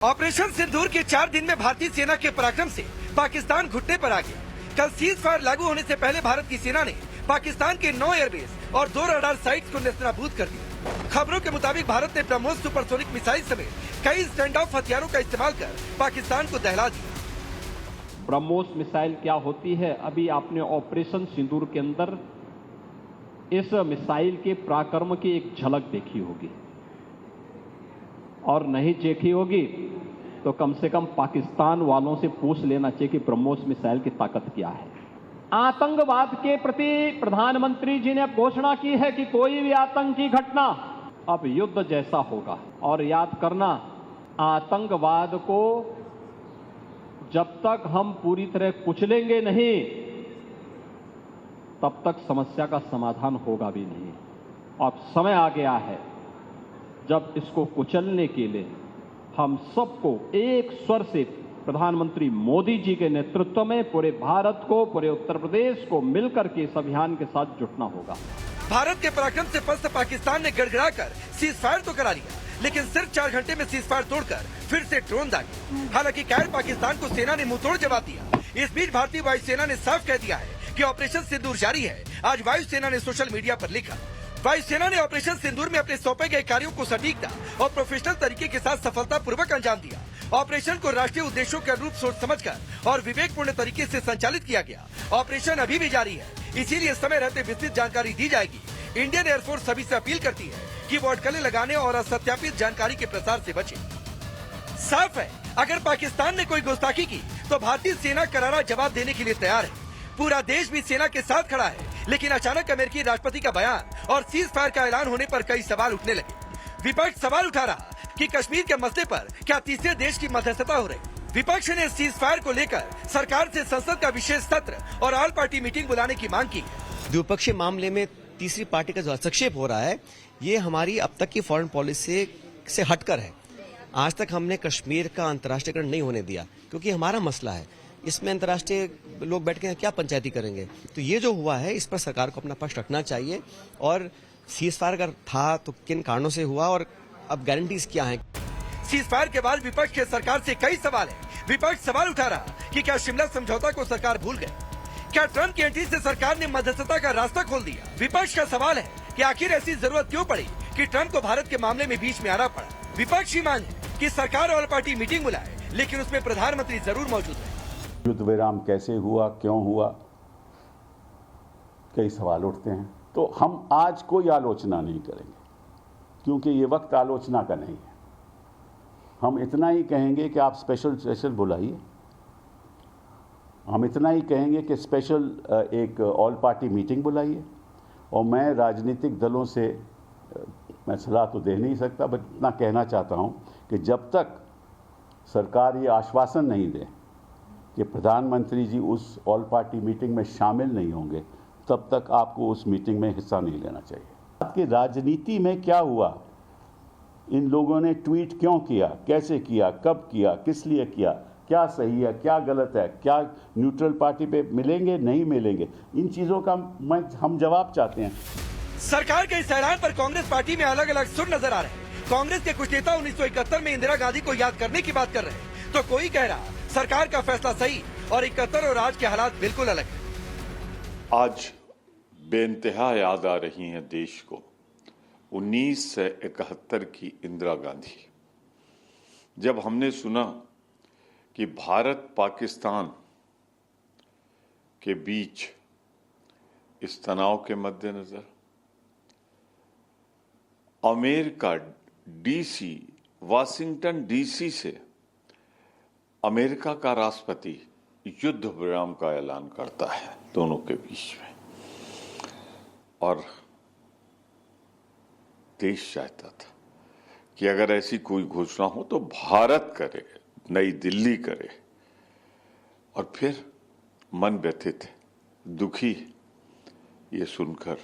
Operation सिंदूर के 4 दिन में भारतीय सेना के पराक्रम से पाकिस्तान घुटने पर आ गया। कल सीज फायर लागू होने से पहले भारत की सेना ने पाकिस्तान के 9 एयरबेस और 2 रडार साइट्स को नेस्तनाबूद कर दिया। खबरों के मुताबिक भारत ने ब्रह्मोस सुपरसोनिक मिसाइल समेत कई स्टैंड ऑफ हथियारों का इस्तेमाल कर पाकिस्तान को दहला दिया। ब्रह्मोस मिसाइल क्या होती है, अभी आपने ऑपरेशन सिंदूर के अंदर इस मिसाइल के पराक्रम की एक झलक देखी होगी, और नहीं देखी होगी तो कम से कम पाकिस्तान वालों से पूछ लेना चाहिए कि ब्रह्मोस मिसाइल की ताकत क्या है। आतंकवाद के प्रति प्रधानमंत्री जी ने घोषणा की है कि कोई भी आतंकी घटना अब युद्ध जैसा होगा। और याद करना, आतंकवाद को जब तक हम पूरी तरह कुचलेंगे नहीं, तब तक समस्या का समाधान होगा भी नहीं। अब समय आ गया है जब इसको कुचलने के लिए हम सबको एक स्वर से प्रधानमंत्री मोदी जी के नेतृत्व में पूरे भारत को, पूरे उत्तर प्रदेश को मिलकर के इस अभियान के साथ जुटना होगा। भारत के पराक्रम से पस्त पाकिस्तान ने गड़गड़ाकर सीज फायर तो करा लिया, लेकिन सिर्फ 4 घंटे में सीज फायर तोड़कर फिर से ड्रोन दागे। हालांकि कायर पाकिस्तान को सेना ने मुंहतोड़ जवाब दिया। इस बीच भारतीय वायुसेना ने साफ कह दिया है कि ऑपरेशन सिंदूर जारी है। आज वायुसेना ने सोशल मीडिया पर लिखा, वायुसेना ने ऑपरेशन सिंदूर में अपने सौंपे गए कार्यों को सटीकता और प्रोफेशनल तरीके के साथ सफलतापूर्वक अंजाम दिया। ऑपरेशन को राष्ट्रीय उद्देश्यों के अनुरूप सोच समझकर और विवेकपूर्ण तरीके से संचालित किया गया। ऑपरेशन अभी भी जारी है, इसीलिए समय रहते विस्तृत जानकारी दी जाएगी। इंडियन एयरफोर्स सभी से अपील करती है कि वो अटकलें लगाने और असत्यापित जानकारी के प्रसार से बचे। साफ है, अगर पाकिस्तान ने कोई गुस्ताखी की तो भारतीय सेना करारा जवाब देने के लिए तैयार है। पूरा देश भी सेना के साथ खड़ा है, लेकिन अचानक अमेरिकी राष्ट्रपति का बयान और सीज फायर का ऐलान होने पर कई सवाल उठने लगे। विपक्ष सवाल उठा रहा कि कश्मीर के मसले पर क्या तीसरे देश की मध्यस्थता हो रही। विपक्ष ने सीज फायर को लेकर सरकार से संसद का विशेष सत्र और ऑल पार्टी मीटिंग बुलाने की मांग की। द्विपक्षीय मामले में तीसरी पार्टी का जो हस्तक्षेप हो रहा है, ये हमारी अब तक की फॉरेन पॉलिसी से हटकर है। आज तक हमने कश्मीर का अंतर्राष्ट्रीयकरण नहीं होने दिया, क्योंकि हमारा मसला है। इसमें अंतर्राष्ट्रीय लोग बैठ के क्या पंचायती करेंगे। तो ये जो हुआ है, इस पर सरकार को अपना पक्ष रखना चाहिए। और सीज फायर अगर था तो किन कारणों से हुआ और अब गारंटीज क्या हैं। सीज फायर के बाद विपक्ष के सरकार से कई सवाल है। विपक्ष सवाल उठा रहा कि क्या शिमला समझौता को सरकार भूल गई, क्या ट्रंप की एंट्री से सरकार ने मध्यस्थता का रास्ता खोल दिया। विपक्ष का सवाल है कि आखिर ऐसी जरूरत क्यों पड़ी कि ट्रंप को भारत के मामले में बीच में आना पड़ा। विपक्ष की मांग है कि सरकार ऑल पार्टी मीटिंग बुलाए, लेकिन उसमें प्रधानमंत्री जरूर मौजूद रहे। युद्ध विराम कैसे हुआ, क्यों हुआ, कई सवाल उठते हैं। तो हम आज कोई आलोचना नहीं करेंगे, क्योंकि ये वक्त आलोचना का नहीं है। हम इतना ही कहेंगे कि आप स्पेशल बुलाइए। हम इतना ही कहेंगे कि स्पेशल एक ऑल पार्टी मीटिंग बुलाइए। और मैं राजनीतिक दलों से मैं सलाह तो दे नहीं सकता, बट इतना कहना चाहता हूं कि जब तक सरकार ये आश्वासन नहीं दे कि प्रधानमंत्री जी उस ऑल पार्टी मीटिंग में शामिल नहीं होंगे, तब तक आपको उस मीटिंग में हिस्सा नहीं लेना चाहिए। आपकी राजनीति में क्या हुआ, इन लोगों ने ट्वीट क्यों किया, कैसे किया, कब किया, किस लिए किया, क्या सही है, क्या गलत है, क्या न्यूट्रल पार्टी पे मिलेंगे, नहीं मिलेंगे, इन चीजों का हम जवाब चाहते हैं। सरकार के इस ऐलान पर कांग्रेस पार्टी में अलग अलग सुर नजर आ रहे हैं। कांग्रेस के कुछ नेता 1971 में इंदिरा गांधी को याद करने की बात कर रहे हैं, तो कोई कह रहा सरकार का फैसला सही और 71 और आज के हालात बिल्कुल अलग है। आज बेइंतहा याद आ रही हैं देश को 1971 की इंदिरा गांधी, जब हमने सुना कि भारत पाकिस्तान के बीच इस तनाव के मद्देनजर अमेरिका डीसी, वाशिंगटन डीसी से अमेरिका का राष्ट्रपति युद्ध विराम का ऐलान करता है दोनों के बीच में। और देश चाहता था कि अगर ऐसी कोई घोषणा हो तो भारत करे, नई दिल्ली करे। और फिर मन व्यथित, दुखी ये सुनकर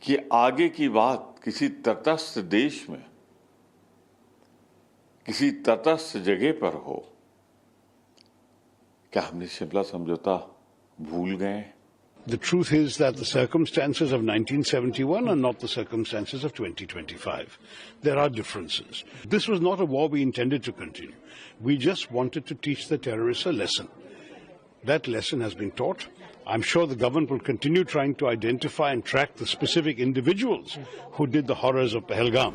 कि आगे की बात किसी तटस्थ देश में, किसी तटस्थ जगह पर हो। क्या हमने शिमला समझौता भूल गए? The truth is that the circumstances of 1971 are not the circumstances of 2025. There are differences. This was not a war we intended to continue. We just wanted to teach the terrorists a lesson. That lesson has been taught. I'm sure the government will continue trying to identify and track the specific individuals who did the horrors of Pahalgam.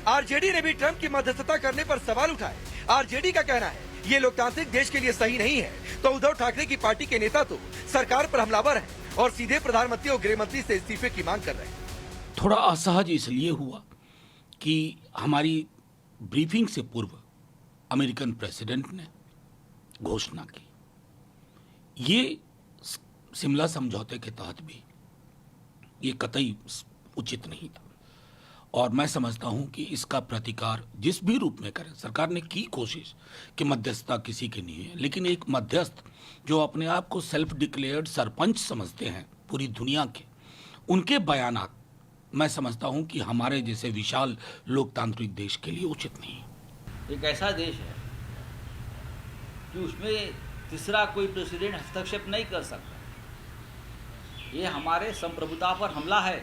RJD ने भी Trump की मध्यस्थता करने पर सवाल उठाए। RJD का कहना है ये लोकतांत्रिक देश के लिए सही नहीं है, तो उद्धव ठाकरे की पार्टी के नेता तो सरकार पर हमलावर हैं और सीधे प्रधानमंत्री और गृह मंत्री से इस्तीफे की मांग कर रहे हैं। थोड़ा असहज इसलिए हुआ कि हमारी ब्रीफिंग से पूर्व अमेरिकन प्रेसिडेंट ने घोषणा की। ये शिमला समझौते के तहत भी ये कतई उचित नहीं था और मैं समझता हूं कि इसका प्रतिकार जिस भी रूप में करें, सरकार ने की कोशिश कि मध्यस्थता किसी की नहीं है, लेकिन एक मध्यस्थ जो अपने आप को सेल्फ डिक्लेयर्ड सरपंच समझते हैं पूरी दुनिया के, उनके बयानात मैं समझता हूं कि हमारे जैसे विशाल लोकतांत्रिक देश के लिए उचित नहीं है। एक ऐसा देश है कि उसमें तीसरा कोई प्रेसिडेंट हस्तक्षेप नहीं कर सकता। ये हमारे संप्रभुता पर हमला है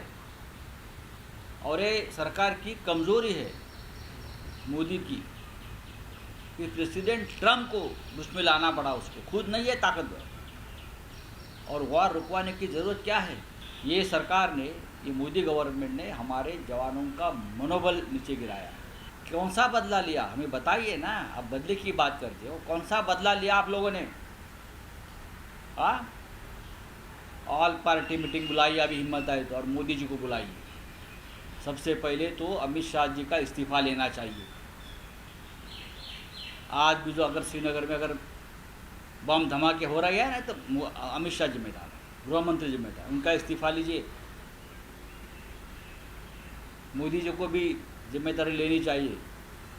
और ये सरकार की कमजोरी है मोदी की कि प्रेसिडेंट ट्रंप को उसमें लाना पड़ा, उसको खुद नहीं है ताकतवर। और वॉर रुकवाने की ज़रूरत क्या है? ये सरकार ने, ये मोदी गवर्नमेंट ने हमारे जवानों का मनोबल नीचे गिराया। कौन सा बदला लिया हमें बताइए ना। अब बदले की बात करते हो, कौन सा बदला लिया आप लोगों ने? ऑल पार्टी मीटिंग बुलाई अभी हिम्मत आई तो, और मोदी जी को बुलाइए। सबसे पहले तो अमित शाह जी का इस्तीफा लेना चाहिए। आज भी जो अगर श्रीनगर में अगर बम धमाके हो रहे हैं ना, तो अमित शाह जिम्मेदार है, गृह मंत्री जिम्मेदार, उनका इस्तीफा लीजिए। मोदी जी को भी जिम्मेदारी लेनी चाहिए,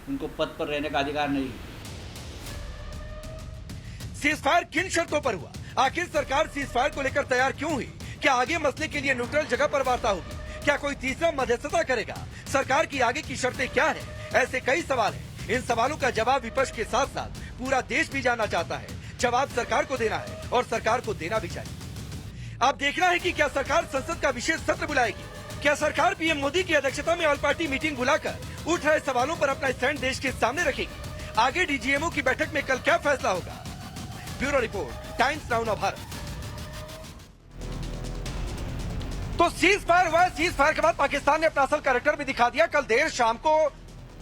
उनको पद पर रहने का अधिकार नहीं है। सीजफायर किन शर्तों पर हुआ? आखिर सरकार सीजफायर को लेकर तैयार क्यों हुई? क्या आगे मसले के लिए न्यूट्रल जगह पर वार्ता होगी? क्या कोई तीसरा मध्यस्थता करेगा? सरकार की आगे की शर्तें क्या है? ऐसे कई सवाल हैं। इन सवालों का जवाब विपक्ष के साथ साथ पूरा देश भी जानना चाहता है। जवाब सरकार को देना है और सरकार को देना भी चाहिए। अब देखना है कि क्या सरकार संसद का विशेष सत्र बुलाएगी? क्या सरकार पीएम मोदी की अध्यक्षता में ऑल पार्टी मीटिंग बुलाकर उठ रहे सवालों पर अपना स्टैंड देश के सामने रखेगी? आगे डीजीएमओ की बैठक में कल क्या फैसला होगा? Bureau report, times now of Bharat. तो सीज फायर हुआ। सीज फायर के बाद पाकिस्तान ने अपना असल कैरेक्टर भी दिखा दिया। कल देर शाम को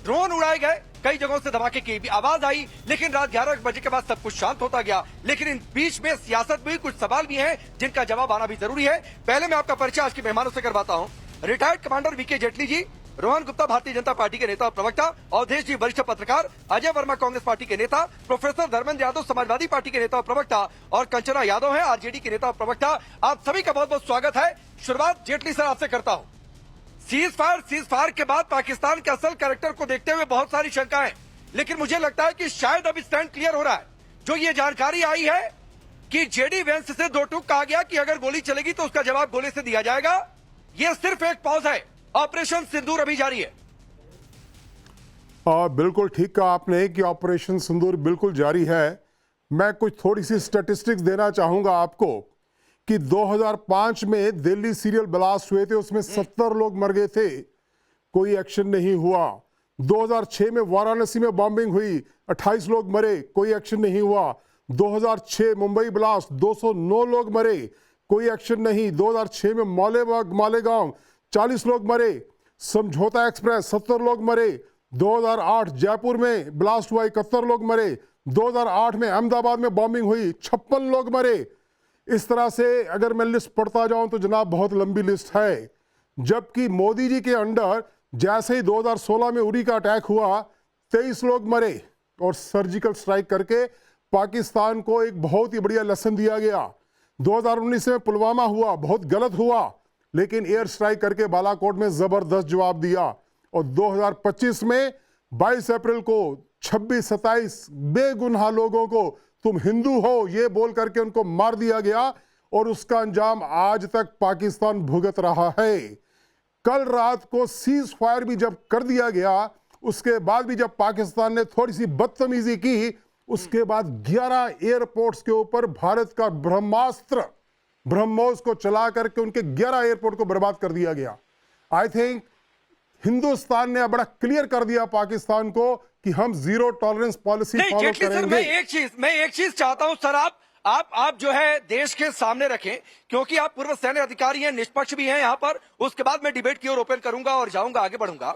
ड्रोन उड़ाए गए, कई जगहों से धमाके की भी आवाज आई, लेकिन रात 11 बजे के बाद सब कुछ शांत होता गया। लेकिन इन बीच में सियासत में कुछ सवाल भी हैं जिनका जवाब आना भी जरूरी है। पहले मैं आपका परिचय आज के मेहमानों से करवाता हूं। Retired commander VK Jaitley ji, Rohan Gupta Bharatiya Janata party के नेता और प्रवक्ता, अवधेश जी वरिष्ठ पत्रकार, अजय वर्मा कांग्रेस पार्टी के नेता, प्रोफेसर धर्मेंद्र यादव समाजवादी पार्टी के नेता और प्रवक्ता, और कंचना यादव है आरजेडी के नेता और प्रवक्ता। आप सभी का बहुत बहुत स्वागत है। शुरुआत जेटली सर आपसे करता हूं। सीज फायर के बाद पाकिस्तान के असल कैरेक्टर को देखते हुए बहुत सारी शंकाएं, लेकिन मुझे लगता है कि शायद अब स्टैंड क्लियर हो रहा है। जो ये जानकारी आई है कि जेडी वेंस से दो टूक कहा गया कि अगर गोली चलेगी तो उसका जवाब गोले से दिया जाएगा, ये सिर्फ एक पॉज है। ऑपरेशन सिंदूर अभी जारी है। बिल्कुल ठीक कहा आपने कि ऑपरेशन सिंदूर बिल्कुल जारी है। मैं कुछ थोड़ी सी स्टैटिस्टिक्स देना चाहूंगा आपको कि 2005 में दिल्ली सीरियल ब्लास्ट हुए थे, उसमें 70 लोग मर गए थे, कोई एक्शन नहीं हुआ। 2006 में वाराणसी में बॉम्बिंग हुई, 28 लोग मरे, कोई एक्शन नहीं हुआ। 2006 मुंबई ब्लास्ट, 209 लोग मरे, कोई एक्शन नहीं। 2006 में मालेगांव 40 लोग मरे। समझौता एक्सप्रेस 70 लोग मरे। 2008 जयपुर में ब्लास्ट हुआ, 71 लोग मरे। 2008 में अहमदाबाद में बॉम्बिंग हुई, 56 लोग मरे। इस तरह से अगर मैं लिस्ट पढ़ता जाऊं तो जनाब बहुत लंबी लिस्ट है। जबकि मोदी जी के अंडर जैसे ही 2016 में उरी का अटैक हुआ, 23 लोग मरे और सर्जिकल स्ट्राइक करके पाकिस्तान को एक बहुत ही बढ़िया लेसन दिया गया। 2019 में पुलवामा हुआ, बहुत गलत हुआ, लेकिन एयर स्ट्राइक करके बालाकोट में जबरदस्त जवाब दिया। और 2025 में 22 अप्रैल को 26-27 बेगुनाह लोगों को तुम हिंदू हो ये बोल करके उनको मार दिया गया और उसका अंजाम आज तक पाकिस्तान भुगत रहा है। कल रात को सीज फायर भी जब कर दिया गया, उसके बाद भी जब पाकिस्तान ने थोड़ी सी बदतमीजी की, उसके बाद 11 एयरपोर्ट्स के ऊपर भारत का ब्रह्मास्त्र ब्रह्मोस को चला करके उनके 11 एयरपोर्ट को बर्बाद कर दिया गया। आई थिंक हिंदुस्तान ने बड़ा क्लियर कर दिया पाकिस्तान को कि हम जीरो टॉलरेंस पॉलिसी नहीं फॉलो जेटली सर, करेंगे। मैं एक चीज चाहता हूं सर, आप जो है देश के सामने रखें, क्योंकि आप पूर्व सैन्य अधिकारी हैं, निष्पक्ष भी हैं यहां पर। उसके बाद मैं डिबेट की ओर ओपन करूंगा और जाऊंगा, आगे बढ़ूंगा।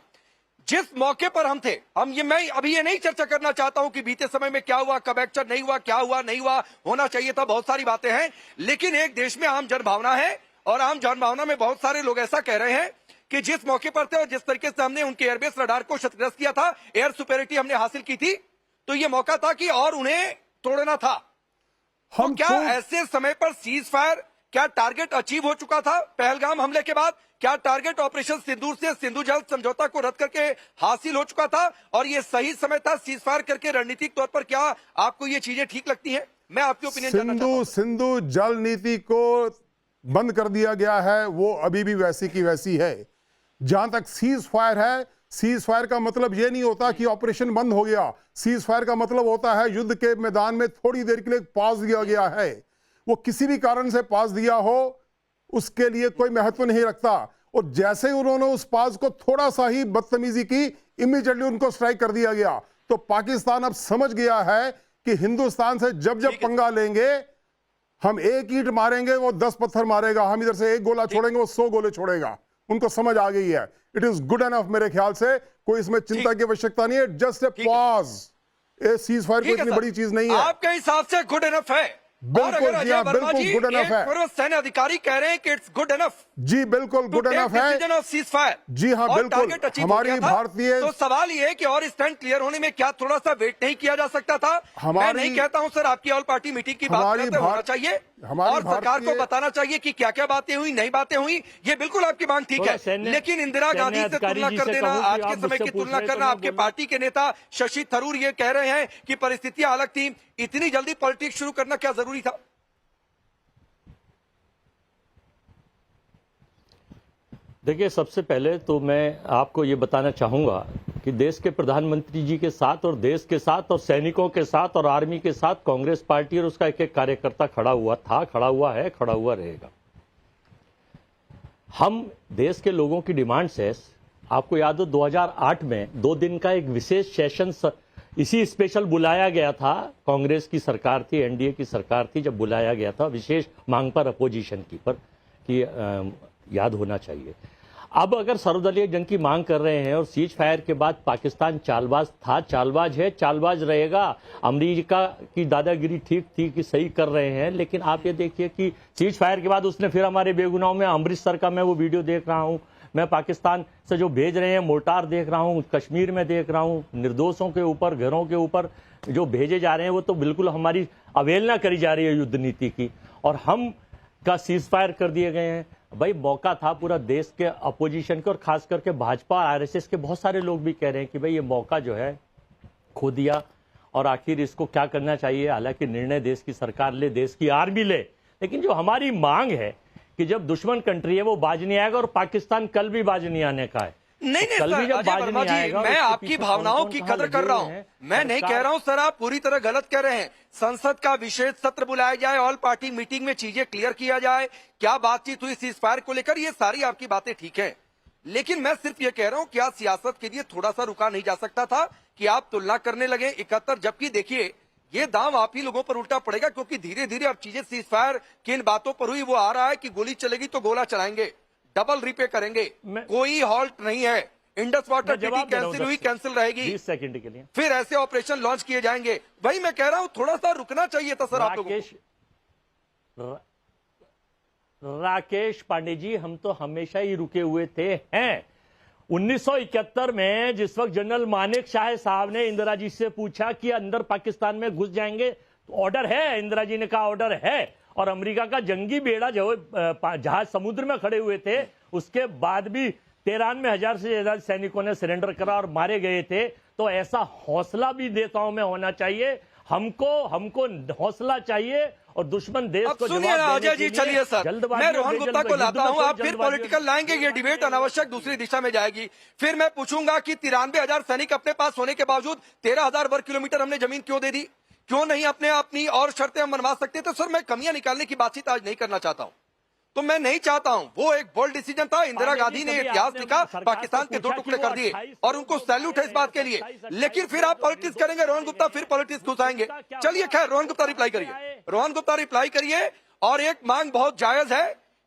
जिस मौके पर हम थे, मैं अभी ये नहीं चर्चा करना चाहता हूं कि बीते समय में क्या हुआ, कब एक्शन नहीं हुआ, क्या हुआ नहीं हुआ, होना चाहिए था, बहुत सारी बातें हैं। लेकिन एक देश में आम जनभावना है, और आम जनभावना में बहुत सारे लोग ऐसा कह रहे हैं कि जिस मौके पर थे और जिस तरीके से हमने उनके एयरबेस रडार को क्षतिग्रस्त किया था, एयर सुपेरिटी हमने हासिल की थी, तो ये मौका था कि और उन्हें तोड़ना था। तो क्या ऐसे समय पर सीज फायर, क्या टारगेट अचीव हो चुका था पहलगाम हमले के बाद? क्या टारगेट ऑपरेशन सिंदूर से सिंधु जल समझौता को रद्द करके हासिल हो चुका था और ये सही समय था सीज फायर करके? रणनीतिक तौर पर क्या आपको ये चीजें ठीक लगती हैं? मैं आपकी ओपिनियन जानना चाहता हूं। सिंधु जल नीति को बंद कर दिया गया है, वो अभी भी वैसी की वैसी है। जहां तक सीज फायर है, सीज फायर का मतलब यह नहीं होता कि ऑपरेशन बंद हो गया। सीज फायर का मतलब होता है युद्ध के मैदान में थोड़ी देर के लिए पास दिया गया है। वो किसी भी कारण से पास दिया हो, उसके लिए कोई महत्व नहीं रखता। और जैसे ही उन्होंने उस पास को थोड़ा सा ही बदतमीजी की, इमीडिएटली उनको स्ट्राइक कर दिया गया। तो पाकिस्तान अब समझ गया है कि हिंदुस्तान से जब जब पंगा लेंगे, हम एक ईंट मारेंगे वो 10 पत्थर मारेगा, हम इधर से एक गोला छोड़ेंगे वो 100 गोले छोड़ेगा। उनको समझ आ गई है। इट इज गुड एनफ, मेरे ख्याल से कोई इसमें चिंता की आवश्यकता नहीं है। Just a pause, A cease fire कोई इतनी बड़ी चीज नहीं है। आपके हिसाब से गुड एनफ है? बिल्कुल जी हाँ, बिल्कुल गुड एनफ है। पूर्व सैन्य अधिकारी कह रहे हैं कि इट्स गुड एनफ। जी बिल्कुल गुड एनफ है। सीज फायर, जी हाँ बिल्कुल। हमारी भारतीय, तो सवाल ये है कि और स्टैंड क्लियर होने में क्या थोड़ा सा वेट नहीं किया जा सकता था? मैं नहीं कहता हूं सर आपकी ऑल पार्टी मीटिंग की बात करते होना चाहिए और सरकार को बताना चाहिए कि क्या क्या बातें हुई, नहीं बातें हुई। ये बिल्कुल आपकी मांग ठीक है, लेकिन इंदिरा गांधी से तुलना कर देना, आज के समय की तुलना करना, आपके पार्टी के नेता शशि थरूर ये कह रहे हैं कि परिस्थितियां अलग थी, इतनी जल्दी पॉलिटिक्स शुरू करना क्या जरूरी था? देखिए, सबसे पहले तो मैं आपको ये बताना चाहूँगा कि देश के प्रधानमंत्री जी के साथ और देश के साथ और सैनिकों के साथ और आर्मी के साथ कांग्रेस पार्टी और उसका एक एक कार्यकर्ता खड़ा हुआ था, खड़ा हुआ है, खड़ा हुआ रहेगा। हम देश के लोगों की डिमांड से, आपको याद हो 2008 में 2 दिन का एक विशेष सेशन इसी स्पेशल बुलाया गया था। कांग्रेस की सरकार थी, एनडीए की सरकार थी, जब बुलाया गया था विशेष मांग पर अपोजिशन की पर कि याद होना चाहिए। अब अगर सर्वदलीय जंग की मांग कर रहे हैं और सीज फायर के बाद पाकिस्तान चालबाज था, चालबाज है, चालबाज रहेगा। अमेरिका की दादागिरी ठीक थी कि सही कर रहे हैं, लेकिन आप ये देखिए कि सीज फायर के बाद उसने फिर हमारे बेगुनाह में, अमृतसर का मैं वो वीडियो देख रहा हूं, मैं पाकिस्तान से जो भेज रहे हैं मोर्टार देख रहा हूं, कश्मीर में देख रहा हूं, निर्दोषों के ऊपर, घरों के ऊपर जो भेजे जा रहे हैं, वो तो बिल्कुल हमारी अवहेलना करी जा रही है युद्ध नीति की। और हम का सीज फायर कर दिए गए हैं। भाई मौका था पूरा देश के अपोजिशन के और खास करके भाजपा और आरएसएस के बहुत सारे लोग भी कह रहे हैं कि भाई ये मौका जो है खो दिया और आखिर इसको क्या करना चाहिए। हालांकि निर्णय देश की सरकार ले, देश की आर्मी ले, लेकिन जो हमारी मांग है कि जब दुश्मन कंट्री है वो बाज नहीं आएगा और पाकिस्तान कल भी बाज नहीं आने का है। नहीं सर, अजय वर्मा जी, मैं आपकी भावनाओं की कदर कर रहा हूं। मैं नहीं कह रहा हूं सर आप पूरी तरह गलत कह रहे हैं। संसद का विशेष सत्र बुलाया जाए, ऑल पार्टी मीटिंग में चीजें क्लियर किया जाए, क्या बातचीत हुई सीज फायर को लेकर, ये सारी आपकी बातें ठीक है। लेकिन मैं सिर्फ ये कह रहा हूं क्या सियासत के लिए थोड़ा सा रुका नहीं जा सकता था कि आप तुलना करने लगे 71, जबकि देखिए ये दांव आप ही लोगों पर उल्टा पड़ेगा, क्योंकि धीरे धीरे अब चीजें सीज फायर किन बातों पर हुई वो आ रहा है कि गोली चलेगी तो गोला चलाएंगे, डबल रिपे करेंगे, कोई हॉल्ट नहीं है। इंडस वाटर ट्रीटी कैंसिल हुई, कैंसिल रहेगी, 20 सेकंड के लिए फिर ऐसे ऑपरेशन लॉन्च किए जाएंगे। वही मैं कह रहा हूं थोड़ा सा रुकना चाहिए था सर आप लोगों को। राकेश पांडे जी, हम तो हमेशा ही रुके हुए थे हैं। 1971 में जिस वक्त जनरल मानेक शाह साहब ने इंदिरा जी से पूछा कि अंदर पाकिस्तान में घुस जाएंगे, तो ऑर्डर है, इंदिरा जी ने कहा ऑर्डर है, और अमेरिका का जंगी बेड़ा जो जहाज समुद्र में खड़े हुए थे, उसके बाद भी 93,000 से ज्यादा सैनिकों ने सरेंडर करा और मारे गए थे। तो ऐसा हौसला भी नेताओं में होना चाहिए, हमको हौसला चाहिए और दुश्मन देश को जवाब देने अजय जी, चलिए सर, मैं रोहन गुप्ता को लाता हूं, आप फिर पॉलिटिकल लाएंगे, ये डिबेट अनावश्यक दूसरी दिशा में जाएगी। फिर मैं पूछूंगा कि 93,000 सैनिक अपने पास होने के बावजूद 13,000 वर्ग किलोमीटर हमने जमीन क्यों दे दी? क्यों नहीं अपनी और शर्तें हम मनवा सकते? तो सर मैं कमियां निकालने की बातचीत आज नहीं करना चाहता हूं, तो मैं नहीं चाहता हूं। वो एक बोल्ड डिसीजन था, इंदिरा गांधी ने इतिहास लिखा, पाकिस्तान के 2 टुकड़े कर दिए और उनको सैल्यूट है इस बात के लिए। लेकिन फिर आप पॉलिटिक्स करेंगे, रोहन गुप्ता फिर पॉलिटिक्स घुसाएंगे। चलिए खैर, रोहन गुप्ता रिप्लाई करिए, रोहन गुप्ता रिप्लाई करिए। और एक मांग बहुत जायज है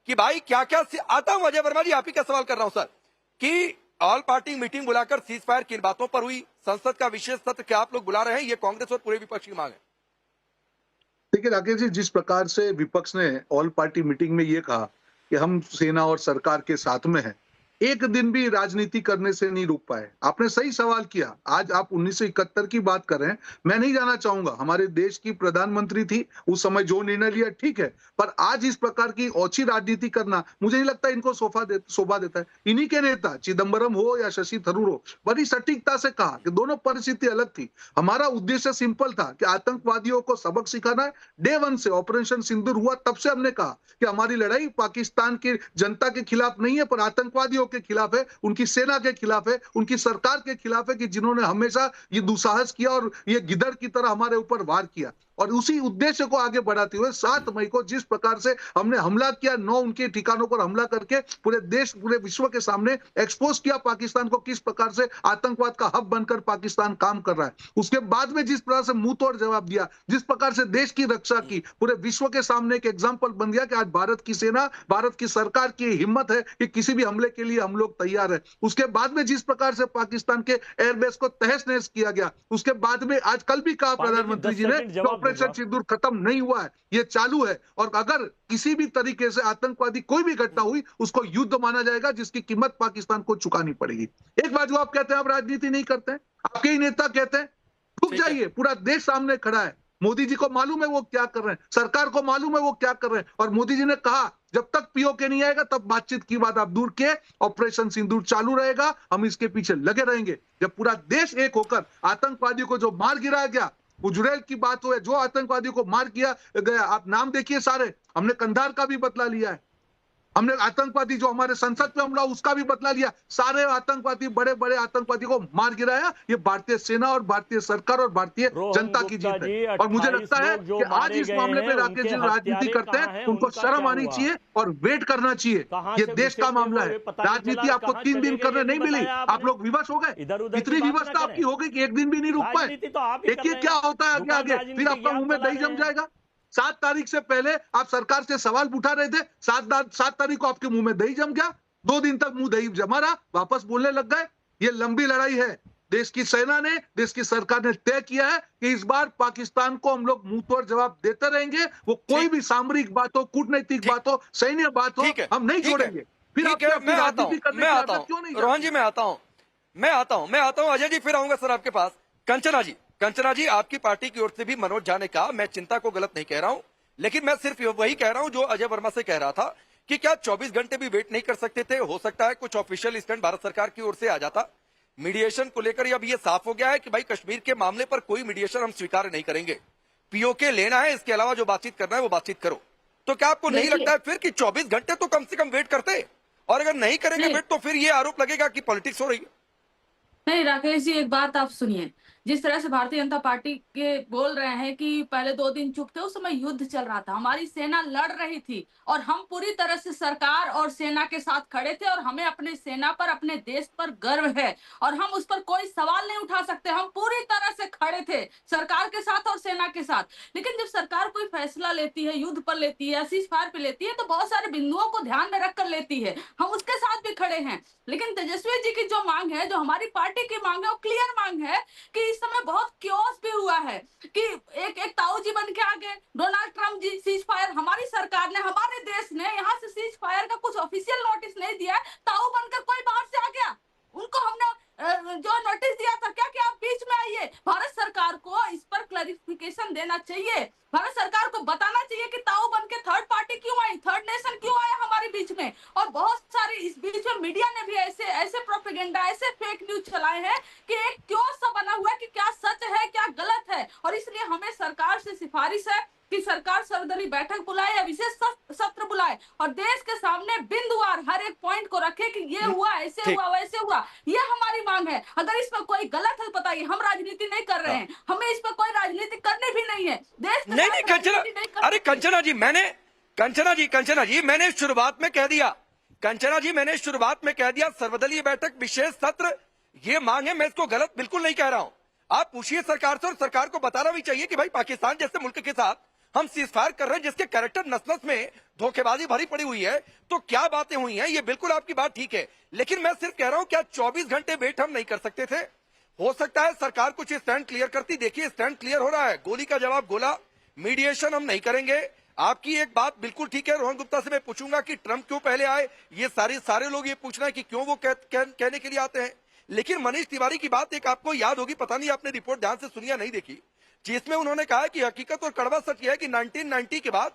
कि भाई क्या क्या आता हूं। अजय वर्मा जी, आप ही का सवाल कर रहा हूं सर, कि ऑल पार्टी मीटिंग बुलाकर सीज फायर किन बातों पर हुई? संसद का विशेष सत्र क्या आप लोग बुला रहे हैं? ये कांग्रेस और पूरे विपक्ष की मांग है। देखिए राकेश जी, जिस प्रकार से विपक्ष ने ऑल पार्टी मीटिंग में ये कहा कि हम सेना और सरकार के साथ में हैं, एक दिन भी राजनीति करने से नहीं रुक पाए। आपने सही सवाल किया। आज आप 1971 की बात कर रहे हैं, मैं नहीं जाना चाहूंगा, हमारे देश की प्रधानमंत्री थी उस समय, जो निर्णय लिया ठीक है, पर आज इस प्रकार की ओछी राजनीति करना मुझे नहीं लगता इनको शोभा देता है। इन्हीं के नेता चिदम्बरम हो या शशि थरूर हो, बड़ी सटीकता से कहा कि दोनों परिस्थिति अलग थी। हमारा उद्देश्य सिंपल था कि आतंकवादियों को सबक सिखाना है। डे 1 से ऑपरेशन सिंदूर हुआ तब से हमने कहा कि हमारी लड़ाई पाकिस्तान की जनता के खिलाफ नहीं है, पर आतंकवादियों के खिलाफ है, उनकी सेना के खिलाफ है, उनकी सरकार के खिलाफ है, कि जिन्होंने हमेशा ये दुस्साहस किया और ये गिदड़ की तरह हमारे ऊपर वार किया। और उसी उद्देश्य को आगे बढ़ाते हुए 7 मई को जिस प्रकार से हमने हमला किया, 9 उनके ठिकानों पर हमला करके पूरे देश, पूरे विश्व के सामने एक्सपोज किया पाकिस्तान को, किस प्रकार से आतंकवाद का हब बनकर पाकिस्तान काम कर रहा है। उसके बाद में जिस प्रकार से मुंह तोड़ जवाब दिया, जिस प्रकार से देश की रक्षा की, पूरे विश्व के सामने एक एग्जाम्पल बन गया कि आज भारत की सेना, भारत की सरकार की हिम्मत है कि किसी भी हमले के लिए हम लोग तैयार है। उसके बाद में जिस प्रकार से पाकिस्तान के एयरबेस को तहस नहस किया गया, उसके बाद में आज कल भी कहा प्रधानमंत्री जी ने, ऑपरेशन सिंदूर खत्म नहीं हुआ है, ये चालू है। और अगर किसी भी तरीके से आतंकवादी कोई भी घटना हुई, उसको युद्ध माना जाएगा, जिसकी कीमत पाकिस्तान को चुकानी पड़ेगी। एक बात जो आप कहते हैं आप राजनीति नहीं करते हैं, आपके ही नेता कहते हैं रुक जाइए, पूरा देश सामने खड़ा है। मोदी जी को मालूम है वो क्या कर रहे हैं, सरकार को मालूम है वो क्या कर रहे हैं। और मोदी जी ने कहा जब तक पीओके नहीं आएगा तब बातचीत की बात आप दूर किए, ऑपरेशन सिंदूर चालू रहेगा, हम इसके पीछे लगे रहेंगे। जब पूरा देश एक होकर आतंकवादियों को जो मार गिराया गया, गुजरेल की बात हो, जो आतंकवादियों को मार किया गया, आप नाम देखिए सारे, हमने कंधार का भी बदला लिया है, हमने आतंकवादी जो हमारे संसद पे हमला उसका भी बदला लिया, सारे आतंकवादी, बड़े बड़े आतंकवादी को मार गिराया। ये भारतीय सेना और भारतीय सरकार और भारतीय जनता की जीत है। और मुझे लगता है कि आज इस मामले पे राकेश जी राजनीति करते हैं, उनको शर्म आनी चाहिए और वेट करना चाहिए। ये देश का मामला है, राजनीति आपको 3 दिन करने नहीं मिली, आप लोग विवश हो गए। इतनी विवशता आपकी हो गई कि एक दिन भी नहीं रुक पाए। देखिए क्या होता है आगे, फिर आपका मुंह में दही जम जाएगा। 7 तारीख से पहले आप सरकार से सवाल उठा रहे थे, 7 तारीख को आपके मुंह में दही जम गया, 2 दिन तक मुंह दही जमा रहा, वापस बोलने लग गए। ये लंबी लड़ाई है, देश की सेना ने, देश की सरकार ने तय किया है कि इस बार पाकिस्तान को हम लोग मुंह तोड़ जवाब देते रहेंगे। वो कोई भी सामरिक बात हो, कूटनीतिक बात हो, सैन्य बात हो, हम नहीं छोड़ेंगे। फिर मैं आता हूं रोहन जी, मैं आता हूं अजय जी, फिर आऊंगा सर आपके पास। कंचना जी, आपकी पार्टी की ओर से भी मनोज झा ने कहा, मैं चिंता को गलत नहीं कह रहा हूं, लेकिन मैं सिर्फ वही कह रहा हूं जो अजय वर्मा से कह रहा था कि क्या 24 घंटे भी वेट नहीं कर सकते थे? हो सकता है कुछ ऑफिशियल स्टैंड भारत सरकार की ओर से आ जाता। मीडिएशन को लेकर अब ये साफ हो गया है कि भाई कश्मीर के मामले पर कोई मीडिएशन हम स्वीकार नहीं करेंगे, पीओके लेना है, इसके अलावा जो बातचीत करना है वो बातचीत करो। तो क्या आपको नहीं लगता है फिर कि 24 घंटे तो कम से कम वेट करते? और अगर नहीं करेंगे वेट तो फिर ये आरोप लगेगा कि पॉलिटिक्स हो रही है। नहीं राकेश जी, एक बात आप सुनिए, जिस तरह से भारतीय जनता पार्टी के बोल रहे हैं कि पहले 2 दिन चुप थे, उस समय युद्ध चल रहा था, हमारी सेना लड़ रही थी और हम पूरी तरह से सरकार और सेना के साथ खड़े थे और हमें अपने सेना पर, अपने देश पर गर्व है और हम उस पर कोई सवाल नहीं उठा सकते। हम पूरी तरह से खड़े थे सरकार के साथ और सेना के साथ। लेकिन जब सरकार कोई फैसला लेती है, युद्ध पर लेती है, सीज फायर पे लेती है, तो बहुत सारे बिंदुओं को ध्यान में रखकर लेती है। हम उसके साथ भी खड़े हैं। लेकिन तेजस्वी जी की जो मांग है, जो हमारी पार्टी की मांग है, वो क्लियर मांग है कि इस समय बहुत क्योस भी हुआ है कि एक ताऊ जी बन के आ गए, डोनाल्ड ट्रम्प जी, सीज फायर, हमारी सरकार ने, हमारे देश ने यहाँ से सीज फायर का कुछ ऑफिशियल नोटिस नहीं दिया, ताऊ बनकर कोई बाहर से आ गया, उनको हमने जो नोटिस दिया था क्या कि आप बीच में आइए। भारत सरकार को इस पर क्लैरिफिकेशन देना चाहिए, भारत सरकार को बताना चाहिए कि ताऊ बन के थर्ड पार्टी क्यों आई, थर्ड नेशन क्यों आया हमारे बीच में। और बहुत सारी इस बीच में मीडिया ने भी ऐसे प्रोपेगेंडा, ऐसे फेक न्यूज चलाए हैं कि एक क्यों सा बना हुआ है कि क्या सच है क्या गलत है। और इसलिए हमें सरकार से सिफारिश है कि सरकार सर्वदलीय बैठक बुलाए या विशेष सत्र बुलाए और देश के सामने बिंदुवार हर एक पॉइंट को रखे कि ये हुआ, ऐसे हुआ, वैसे हुआ। ये हमारी मांग है। अगर इसमें कोई गलत है बताइए, हम राजनीति नहीं कर रहे हैं, हमें इस पर कोई राजनीति करनी भी नहीं है। देश के नहीं साथ नहीं कंचना, राजनीति नहीं कर अरे सकते। कंचना जी मैंने शुरुआत में कह दिया, कंचना जी मैंने शुरुआत में कह दिया सर्वदलीय बैठक विशेष सत्र ये मांग है, मैं इसको गलत बिल्कुल नहीं कह रहा हूं। आप पूछिए सरकार से, और सरकार को बताना भी चाहिए कि भाई पाकिस्तान जैसे मुल्क के साथ हम सीज फायर कर रहे हैं जिसके कैरेक्टर नस नस में धोखेबाजी भरी पड़ी हुई है, तो क्या बातें हुई हैं, ये बिल्कुल आपकी बात ठीक है। लेकिन मैं सिर्फ कह रहा हूं क्या 24 घंटे वेट हम नहीं कर सकते थे? हो सकता है सरकार कुछ स्टैंड क्लियर करती। देखिए स्टैंड क्लियर हो रहा है, गोली का जवाब गोला, मीडिएशन हम नहीं करेंगे। आपकी एक बात बिल्कुल ठीक है, रोहन गुप्ता से मैं पूछूंगा कि ट्रंप क्यों पहले आए, ये सारे लोग ये पूछ रहे हैं कि क्यों वो कहने के लिए आते हैं। लेकिन मनीष तिवारी की बात एक आपको याद होगी, पता नहीं आपने रिपोर्ट ध्यान से सुनी या नहीं देखी, जिसमें उन्होंने कहा कि हकीकत और कड़वा सच यह है कि 1990 के बाद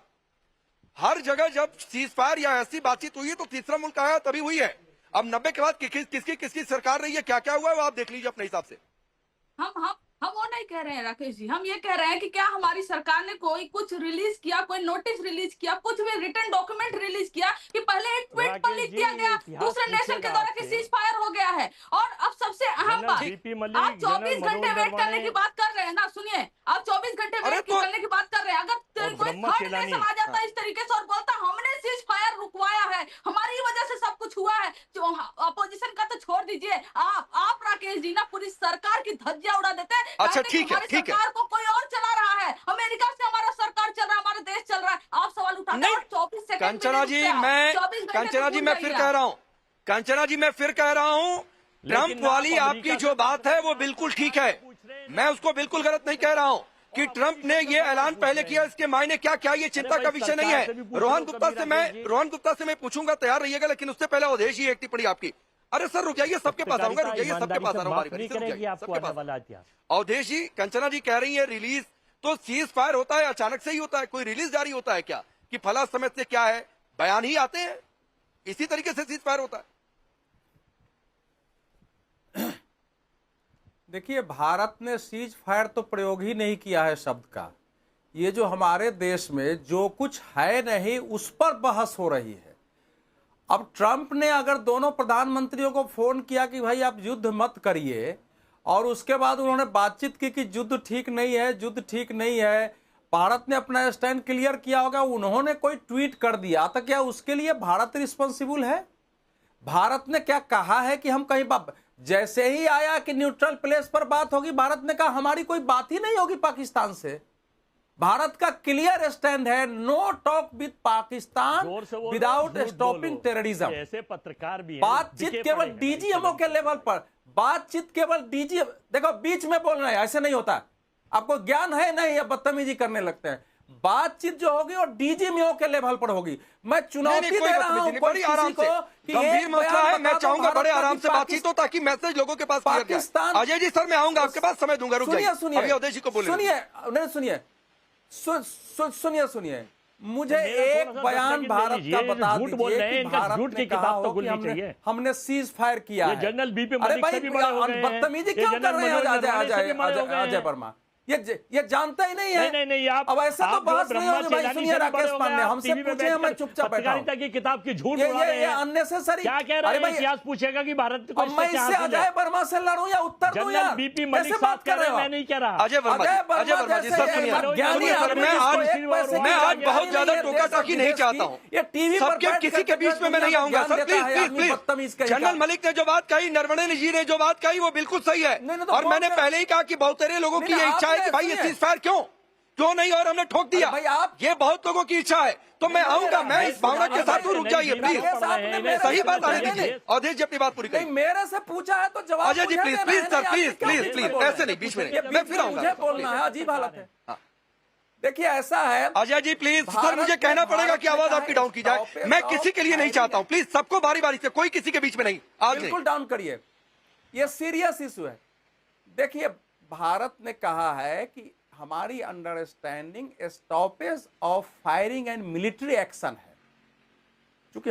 हर जगह जब सीज फायर या ऐसी बातचीत हुई है तो तीसरा मुल्क आया तभी हुई है। अब 90 के बाद किसकी सरकार रही है, क्या क्या हुआ है वो आप देख लीजिए अपने हिसाब से। हम वो नहीं कह रहे हैं राकेश जी, हम ये कह रहे हैं कि क्या हमारी सरकार ने कोई कुछ रिलीज किया, कोई नोटिस रिलीज किया, कुछ भी रिटन डॉक्यूमेंट रिलीज किया कि पहले एक ट्वीट पर लिख दिया गया दूसरे नेशन के द्वारा कि सीज फायर हो गया है। और अब सबसे अहम बात, आप 24 घंटे वेट करने की बात कर रहे हैं ना, सुनिए आप 24 घंटे वेट करने की बात कर रहे हैं। अगर कोई थर्ड नेशन आ जाता है इस तरीके से और बोलता हमने सीज फायर रुकवाया है, हमारी वजह से सब कुछ हुआ है, अपोजिशन का तो छोड़ दीजिए, आप राकेश जी ना पूरी सरकार की धज्जियां उड़ा देते हैं। अच्छा ठीक है, ठीक है, सरकार को कोई और चला रहा है, अमेरिका से हमारा सरकार चल रहा है, हमारा देश चल रहा है, आप सवाल उठाते हैं। 24 सेकंड कंचना जी मैं फिर कह रहा हूं, कंचना जी मैं फिर कह रहा हूं, ट्रंप वाली आपकी जो बात है वो बिल्कुल ठीक है, मैं उसको बिल्कुल गलत नहीं कह रहा हूं कि ट्रंप ने ये ऐलान पहले किया, इसके मायने क्या क्या ये चिंता का विषय नहीं है। रोहन गुप्ता से मैं पूछूंगा, तैयार रहिएगा, लेकिन उससे पहले अवधेश जी एक टिप्पणी आपकी। अरे सर रुक जाइए, सबके पास आऊंगा, रुक जाइए, सबके पास आ रहा हूँ। अवधेश जी, कंचना जी कह रही है रिलीज, तो सीज फायर होता है अचानक से ही होता है, कोई रिलीज जारी होता है क्या कि फला समय से क्या है, बयान ही आते हैं, इसी तरीके से सीज फायर होता है? देखिए भारत ने सीज फायर तो प्रयोग ही नहीं किया है शब्द का। ये जो हमारे देश में जो कुछ है नहीं उस पर बहस हो रही है। अब ट्रंप ने अगर दोनों प्रधानमंत्रियों को फोन किया कि भाई आप युद्ध मत करिए, और उसके बाद उन्होंने बातचीत की कि युद्ध ठीक नहीं है, युद्ध ठीक नहीं है, भारत ने अपना स्टैंड क्लियर किया होगा, उन्होंने कोई ट्वीट कर दिया तो क्या उसके लिए भारत रिस्पॉन्सिबल है? भारत ने क्या कहा है कि हम कहीं जैसे ही आया कि न्यूट्रल प्लेस पर बात होगी, भारत ने कहा हमारी कोई बात ही नहीं होगी पाकिस्तान से। भारत का क्लियर स्टैंड है, no talk with Pakistan without stopping terrorism. ऐसे पत्रकार भी हैं, बातचीत केवल डीजीएमओ के लेवल पर, बातचीत केवल डीजी, देखो बीच में बोलना है, ऐसे नहीं होता। आपको ज्ञान है नहीं, या बदतमीजी करने लगते हैं। बातचीत जो होगी वो डीजीएमओ के लेवल पर होगी। मैं चुनौती दे रहा हूं बड़ी आराम से, गंभीर मसला है, मैं चाहूंगा बड़े आराम से बातचीत हो ताकि मैसेज लोगों के पास पाकिस्तान। अजय जी सर मैं आऊंगा आपके पास, समय दूंगा, रुक जाइए, सुनिए अभी अवधेश जी को बोलिए। सुनिए मुझे एक बयान भारत का बता दीजिए कि भारत ने कहा हो कि हमने सीज फायर किया है। जनरल बीपी अरे भाई बदतमीजी क्यों कर रहे हैं अजय वर्मा? ये जानता ही नहीं है। नहीं आप अब ऐसा तो बहस नहीं होगी भाई। सुनिए राकेश पांडे, हमसे पूछे, मैं चुपचाप बैठा हूं। की किताब की झूठ ये अननेसेसरी क्या कह रहे हैं? इतिहास पूछेगा कि भारत को मैं इससे अजय वर्मा से लड़ूं या उत्तर दूं? या बीपी मलिक साहब कह रहे हैं, मैं नहीं कह रहा। अजय वर्मा जी सर सुनिए, मैं आज बहुत ज्यादा टोका टाकी नहीं चाहता हूँ, ये टीवी सबके किसी के बीच में मैं नहीं आऊंगा सर, प्लीज। जनरल मलिक ने जो बात कही, नरवणे जी ने जो बात कही वो बिल्कुल सही है, और मैंने पहले ही कहा कि बहुत सारे लोगों की ये इच्छा है कि भाई ये सीज फायर क्यों नहीं, और हमने ठोक दिया। ये बहुत लोगों की इच्छा है, तो मैं आऊंगा, मैं इस भावना के साथ। रुक जाइए प्लीज, सही बात आने दीजिए। अवधेश जी अपनी बात पूरी करिए। मेरे से पूछा है तो जवाब Ajay ji please sir, please ऐसे नहीं, बीच में नहीं, मैं फिर आऊंगा। मुझे बोलना है, अजीब हालत है। देखिए ऐसा है अजय जी प्लीज सर, मुझे कहना पड़ेगा कि आवाज आपकी डाउन की जाए। मैं किसी के लिए नहीं चाहता हूँ, प्लीज सबको बारी बारी से, कोई किसी के बीच में नहीं, आज बिल्कुल डाउन करिए। ये सीरियस इशू है। देखिए भारत ने कहा है कि हमारी understanding stoppage of firing and military action है, क्योंकि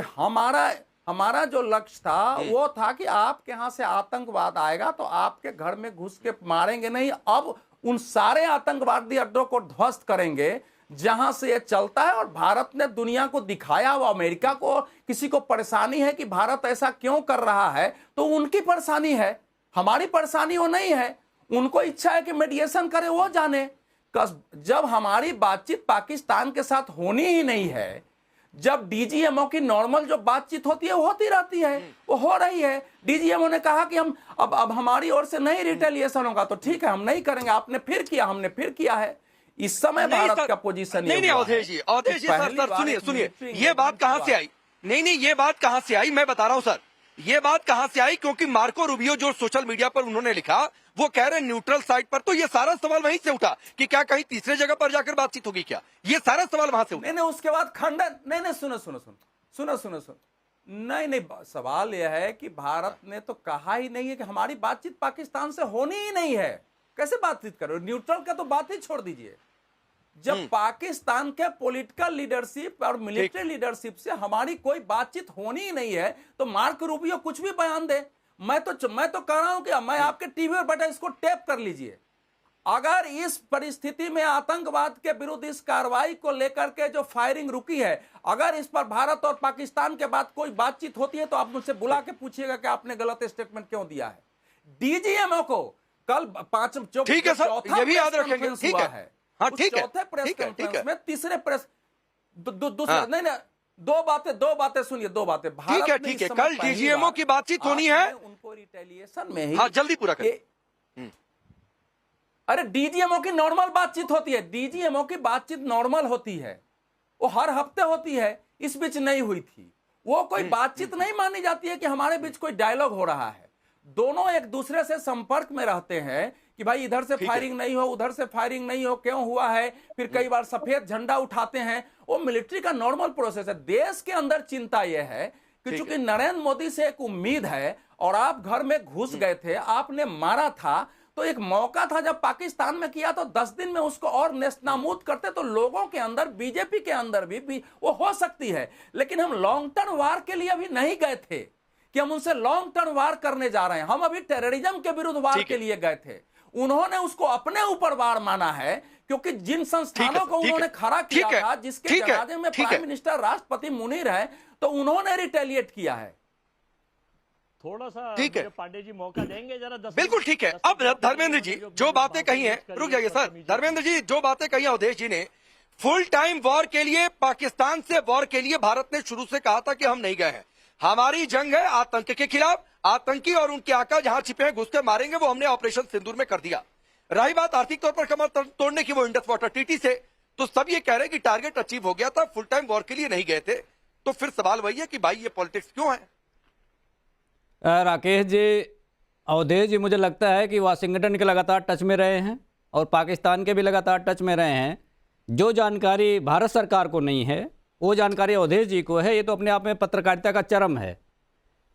हमारा जो लक्ष्य था वो था कि आपके यहां से आतंकवाद आएगा तो आपके घर में घुस के मारेंगे नहीं, अब उन सारे आतंकवादी अड्डों को ध्वस्त करेंगे जहां से ये चलता है। और भारत ने दुनिया को दिखाया, वो अमेरिका को किसी को परेशानी है कि भारत ऐसा क्यों कर रहा है, तो उनकी परेशानी है, हमारी परेशानी वो नहीं है। उनको इच्छा है कि मेडिएशन करे, वो जाने। जब हमारी बातचीत पाकिस्तान के साथ होनी ही नहीं है, जब डीजीएमओ की नॉर्मल जो बातचीत होती है वो होती रहती है, वो हो रही है। डीजीएमओ ने कहा कि हम अब हमारी ओर से नहीं रिटेलिएशन होगा, तो ठीक है हम नहीं करेंगे। आपने फिर किया, हमने फिर किया है। इस समय भारत का पोजीशन नहीं अवधेश जी सर सुनिए ये बात कहां से आई? नहीं ये बात कहां से आई मैं बता रहा हूं सर, ये बात कहां से आई, क्योंकि मार्को रूबियो जो सोशल मीडिया पर उन्होंने लिखा वो कह रहे न्यूट्रल साइट पर, तो ये सारा सवाल वहीं से उठा कि क्या कहीं तीसरे जगह पर जाकर बातचीत होगी क्या, ये सारा सवाल वहां से उठा। नहीं उसके बाद खंडन, नहीं सुनो, नहीं सवाल यह है कि भारत ने तो कहा ही नहीं है कि हमारी बातचीत पाकिस्तान से होनी ही नहीं है। कैसे बातचीत करो? न्यूट्रल का तो बात ही छोड़ दीजिए। जब पाकिस्तान के पॉलिटिकल लीडरशिप और मिलिट्री लीडरशिप से हमारी कोई बातचीत होनी ही नहीं है, तो मार्क रूबियो कुछ भी बयान दे, मैं तो कह रहा हूं कि मैं आपके टीवी पर बैठा, इसको टेप कर लीजिए। अगर इस परिस्थिति में आतंकवाद के विरुद्ध इस कार्रवाई को लेकर के जो फायरिंग रुकी है, अगर इस पर भारत और पाकिस्तान के बाद कोई बातचीत होती है, तो आप मुझसे बुला के पूछिएगा कि आपने गलत स्टेटमेंट क्यों दिया है। डीजीएमओ को कल ठीक है सर, ये भी याद रखेंगे। ठीक है, हाँ ठीक है, चौथे प्रेस कॉन्फ्रेंस में तीसरे प्रेस दूसरे नहीं दो बातें सुनिए, दो बातें। ठीक है कल डीजीएमओ की बातचीत होनी है, उनको रिटेलिएशन में ही, हाँ जल्दी पूरा करें। अरे डीजीएमओ की नॉर्मल बातचीत होती है, डीजीएमओ की बातचीत नॉर्मल होती है, वो हर हफ्ते होती है। इस बीच नहीं हुई थी, वो कोई बातचीत नहीं मानी जाती है कि हमारे बीच कोई डायलॉग हो रहा है। दोनों एक दूसरे से संपर्क में रहते हैं कि भाई इधर से फायरिंग नहीं हो, उधर से फायरिंग नहीं हो, क्यों हुआ है। फिर कई बार सफेद झंडा उठाते हैं, वो मिलिट्री का नॉर्मल प्रोसेस है। देश के अंदर चिंता यह है कि चूंकि नरेंद्र मोदी से एक उम्मीद है और आप घर में घुस गए थे, आपने मारा था, तो एक मौका था जब पाकिस्तान में किया तो 10 दिन में उसको और नेस्तनाबूद करते, तो लोगों के अंदर, बीजेपी के अंदर भी वो हो सकती है। लेकिन हम लॉन्ग टर्म वार के लिए अभी नहीं गए थे कि हम उनसे लॉन्ग टर्म वार करने जा रहे हैं। हम अभी टेररिज्म के विरुद्ध वार के लिए गए थे। उन्होंने उसको अपने ऊपर वार माना है, क्योंकि जिन संस्थानों को उन्होंने खड़ा किया था, जिसके जनाजे में प्राइम मिनिस्टर, राष्ट्रपति मुनीर है, तो उन्होंने रिटेलिएट किया है। थोड़ा सा ठीक है, पांडे जी मौका देंगे जरा। बिल्कुल ठीक है। अब धर्मेंद्र जी जो बातें कही हैं, रुक जाइए सर, धर्मेंद्र जी जो बातें कही अवधेश जी ने, फुल टाइम वॉर के लिए, पाकिस्तान से वॉर के लिए भारत ने शुरू से कहा था कि हम नहीं गए हैं। हमारी जंग है आतंक के खिलाफ, आतंकी और उनके आका जहां छिपे हैं घुस के मारेंगे, वो हमने ऑपरेशन सिंदूर में कर दिया। रही बात आर्थिक तौर पर कमर तोड़ने की, वो इंडस वाटर ट्रीटी से, तो सब ये कह रहे हैं कि टारगेट अचीव हो गया था, फुल टाइम वॉर के लिए नहीं गए थे। तो फिर सवाल वही है कि भाई ये पॉलिटिक्स क्यों है? राकेश जी, अवधेश जी मुझे लगता है कि वाशिंगटन के लगातार टच में रहे हैं और पाकिस्तान के भी लगातार टच में रहे हैं। जो जानकारी भारत सरकार को नहीं है, वो जानकारी अवधेश जी को है। ये तो अपने आप में पत्रकारिता का चरम है।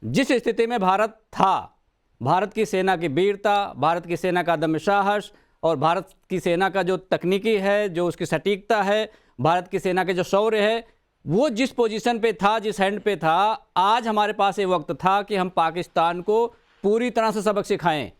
जिस स्थिति में भारत था, भारत की सेना की वीरता, भारत की सेना का दम साहस और भारत की सेना का जो तकनीकी है, जो उसकी सटीकता है, भारत की सेना के जो शौर्य है, वो जिस पोजीशन पे था, जिस हैंड पे था, आज हमारे पास ये वक्त था कि हम पाकिस्तान को पूरी तरह से सबक सिखाएं,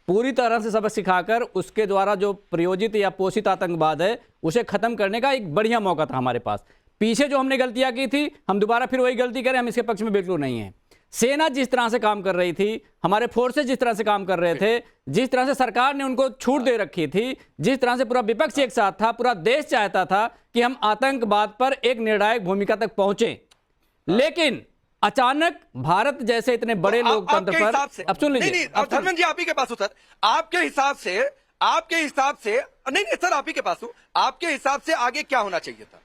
पूरी तरह से सबक सिखाकर उसके द्वारा जो प्रयोजित या पोषित आतंकवाद है उसे खत्म करने का एक बढ़िया मौका था हमारे पास। पीछे जो हमने गलतियां की थी, हम दोबारा फिर वही गलती करें, हम इसके पक्ष में बिल्कुल नहीं हैं। सेना जिस तरह से काम कर रही थी, हमारे फोर्सेस जिस तरह से काम कर रहे थे, जिस तरह से सरकार ने उनको छूट दे रखी थी, जिस तरह से पूरा विपक्ष एक साथ था, पूरा देश चाहता था कि हम आतंकवाद पर एक निर्णायक भूमिका तक पहुंचे, लेकिन अचानक भारत जैसे इतने बड़े लोकतंत्र पर, अब सुन लीजिए, धर्मेंद्र जी आप ही के पास हो सर, आपके हिसाब से नहीं सर आप ही के पास हो, आपके हिसाब से आगे क्या होना चाहिए था,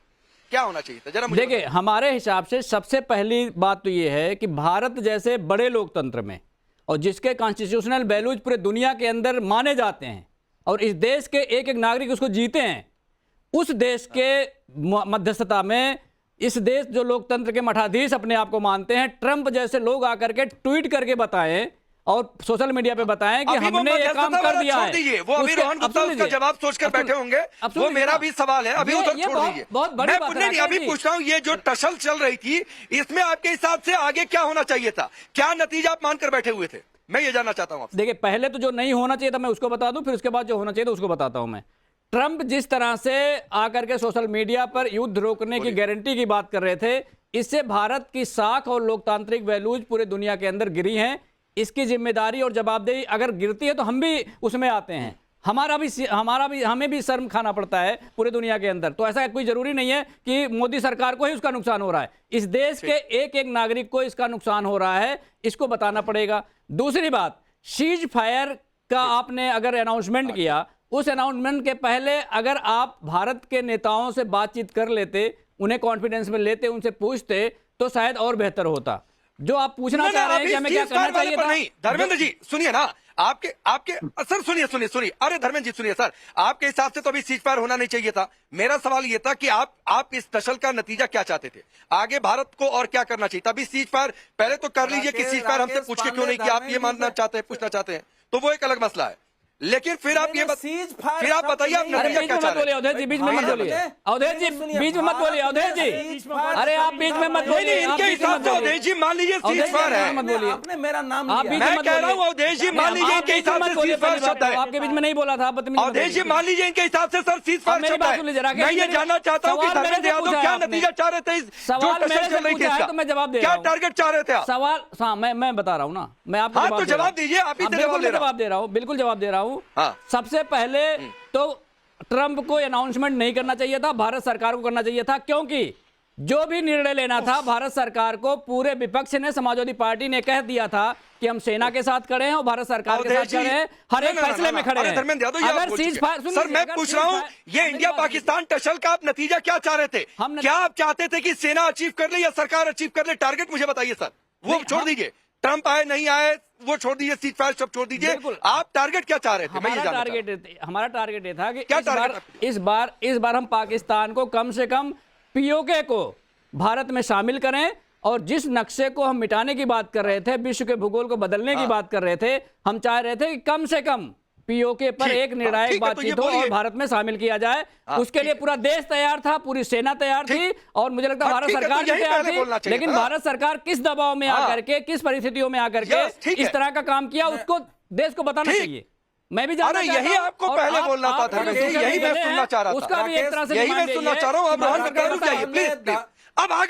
क्या होना चाहिए था, जरा मुझे देखिए। हमारे हिसाब से सबसे पहली बात तो ये है कि भारत जैसे बड़े लोकतंत्र में, और जिसके कॉन्स्टिट्यूशनल वैल्यूज पूरे दुनिया के अंदर माने जाते हैं और इस देश के एक एक नागरिक उसको जीते हैं, उस देश के मध्यस्थता में इस देश जो लोकतंत्र के मठाधीश अपने आप को मानते हैं, ट्रंप जैसे लोग आकर के ट्वीट करके बताएं और सोशल मीडिया पे बताएं कि हमने ये काम कर दिया है। वो अभी रोहन गुप्ता उसका जवाब सोचकर बैठे होंगे, वो मेरा भी सवाल है, अभी उधर छोड़ दीजिए। मैं अभी पूछ रहा हूँ, ये जो टसल चल रही थी, इसमें आपके हिसाब से आगे क्या होना चाहिए था, क्या नतीजा आप मानकर बैठे हुए थे, मैं ये जानना चाहता हूँ। देखिए, पहले तो जो नहीं होना चाहिए था मैं उसको बता दूं, फिर उसके बाद जो होना चाहिए था उसको बताता हूं मैं। ट्रंप जिस तरह से आकर के सोशल मीडिया पर युद्ध रोकने की गारंटी की बात कर रहे थे, इससे भारत की साख और लोकतांत्रिक वैल्यूज पूरे दुनिया के अंदर गिरी हैं। इसकी जिम्मेदारी और जवाबदेही अगर गिरती है तो हम भी उसमें आते हैं। हमें भी शर्म खाना पड़ता है पूरी दुनिया के अंदर। तो ऐसा कोई जरूरी नहीं है कि मोदी सरकार को ही उसका नुकसान हो रहा है, इस देश के एक एक नागरिक को इसका नुकसान हो रहा है, इसको बताना पड़ेगा। दूसरी बात, सीज फायर का आपने अगर अनाउंसमेंट किया, उस अनाउंसमेंट के पहले अगर आप भारत के नेताओं से बातचीत कर लेते, उन्हें कॉन्फिडेंस में लेते, उनसे पूछते, तो शायद और बेहतर होता। जो आप पूछना चाह रहे हैं कि हमें क्या करना चाहिए था। नहीं धर्मेंद्र जी सुनिए ना, आपके सर सुनिए, अरे धर्मेंद्र जी सुनिए सर, आपके हिसाब से तो अभी सीज फायर होना नहीं चाहिए था। मेरा सवाल ये था कि आप इस दशल का नतीजा क्या चाहते थे, आगे भारत को और क्या करना चाहिए था। अभी सीज फायर पहले तो कर लीजिए कि सीज फायर हमसे पूछ के क्यों नहीं किया, आप ये मानना चाहते हैं, पूछना चाहते हैं, तो वो एक अलग मसला है। लेकिन फिर आप ये फिर आप बताइए आप नतीजा क्या चाह रहे हैं। अवधेश जी बीच में मत बोलिए, अवधेश जी बीच में मत बोलिए, अवधेश जी अरे आप बीच में मत बोलिए। इनके हिसाब से अवधेश जी मान लीजिए सीज फायर है, मत बोलिए, आपने मेरा नाम आप बीच में मैं कह रहा हूँ अवधेश जी मान लीजिए इनके हिसाब से सीज फायर शब्द है, आपके बीच में नहीं बोला था। अवधेश जी मान लीजिए इनके हिसाब से सर सीज फायर शब्द है। मैं ये जानना चाहता हूँ कि धर्मेंद्र यादव क्या नतीजा चाह रहे थे, सवाल मेरे से पूछा है तो मैं जवाब दे रहा हूँ। क्या टारगेट चाह रहे थे आप? सवाल हाँ मैं बता रहा हूँ ना, मैं आपको जवाब दीजिए, आप ही जवाब दे रहा हूँ, बिल्कुल जवाब दे रहा हूँ। सबसे पहले तो ट्रंप को अनाउंसमेंट नहीं करना चाहिए था, भारत सरकार को करना चाहिए था, क्योंकि जो भी निर्णय लेना था भारत सरकार को, पूरे विपक्ष ने, समाजवादी पार्टी ने कह दिया था कि हम सेना के साथ खड़े हैं और भारत सरकार के साथ खड़े हैं, हर एक फैसले में खड़े हैं। अगर सीज फायर, सर मैं पूछ रहा हूं, ये इंडिया पाकिस्तान टसल का आप नतीजा क्या चाह रहे थे? क्या आप चाहते थे कि सेना अचीव कर ले या सरकार अचीव कर ले? टारगेट मुझे बताइए सर, वो छोड़ दीजिए, ट्रंप आए नहीं आए वो छोड़ दीजिए, सीज फायर सब छोड़ दीजिए, आप टारगेट क्या चाह रहे थे? हमारा टारगेट ये था कि इस बार हम पाकिस्तान को कम से कम पीओके को भारत में शामिल करें, और जिस नक्शे को हम मिटाने की बात कर रहे थे, विश्व के भूगोल को बदलने की बात कर रहे थे, हम चाह रहे थे कि कम से कम पीओके पर एक निर्णायक बातचीत हो और भारत में शामिल किया जाए। उसके लिए पूरा देश तैयार था, पूरी सेना तैयार थी, और मुझे लगता है भारत सरकार भी तैयार थी। लेकिन भारत सरकार किस दबाव में आकर के, किस परिस्थितियों में आकर के इस तरह का काम किया, उसको देश को बताना चाहिए। मैं भी जानना चाहता हूं, यही आपको पहले बोलना था, यही मैं सुनना चाह रहा था, उसका भी एक तरह से यही मैं सुनना चाह रहा हूं। अब रुक जाइए प्लीज, अब आ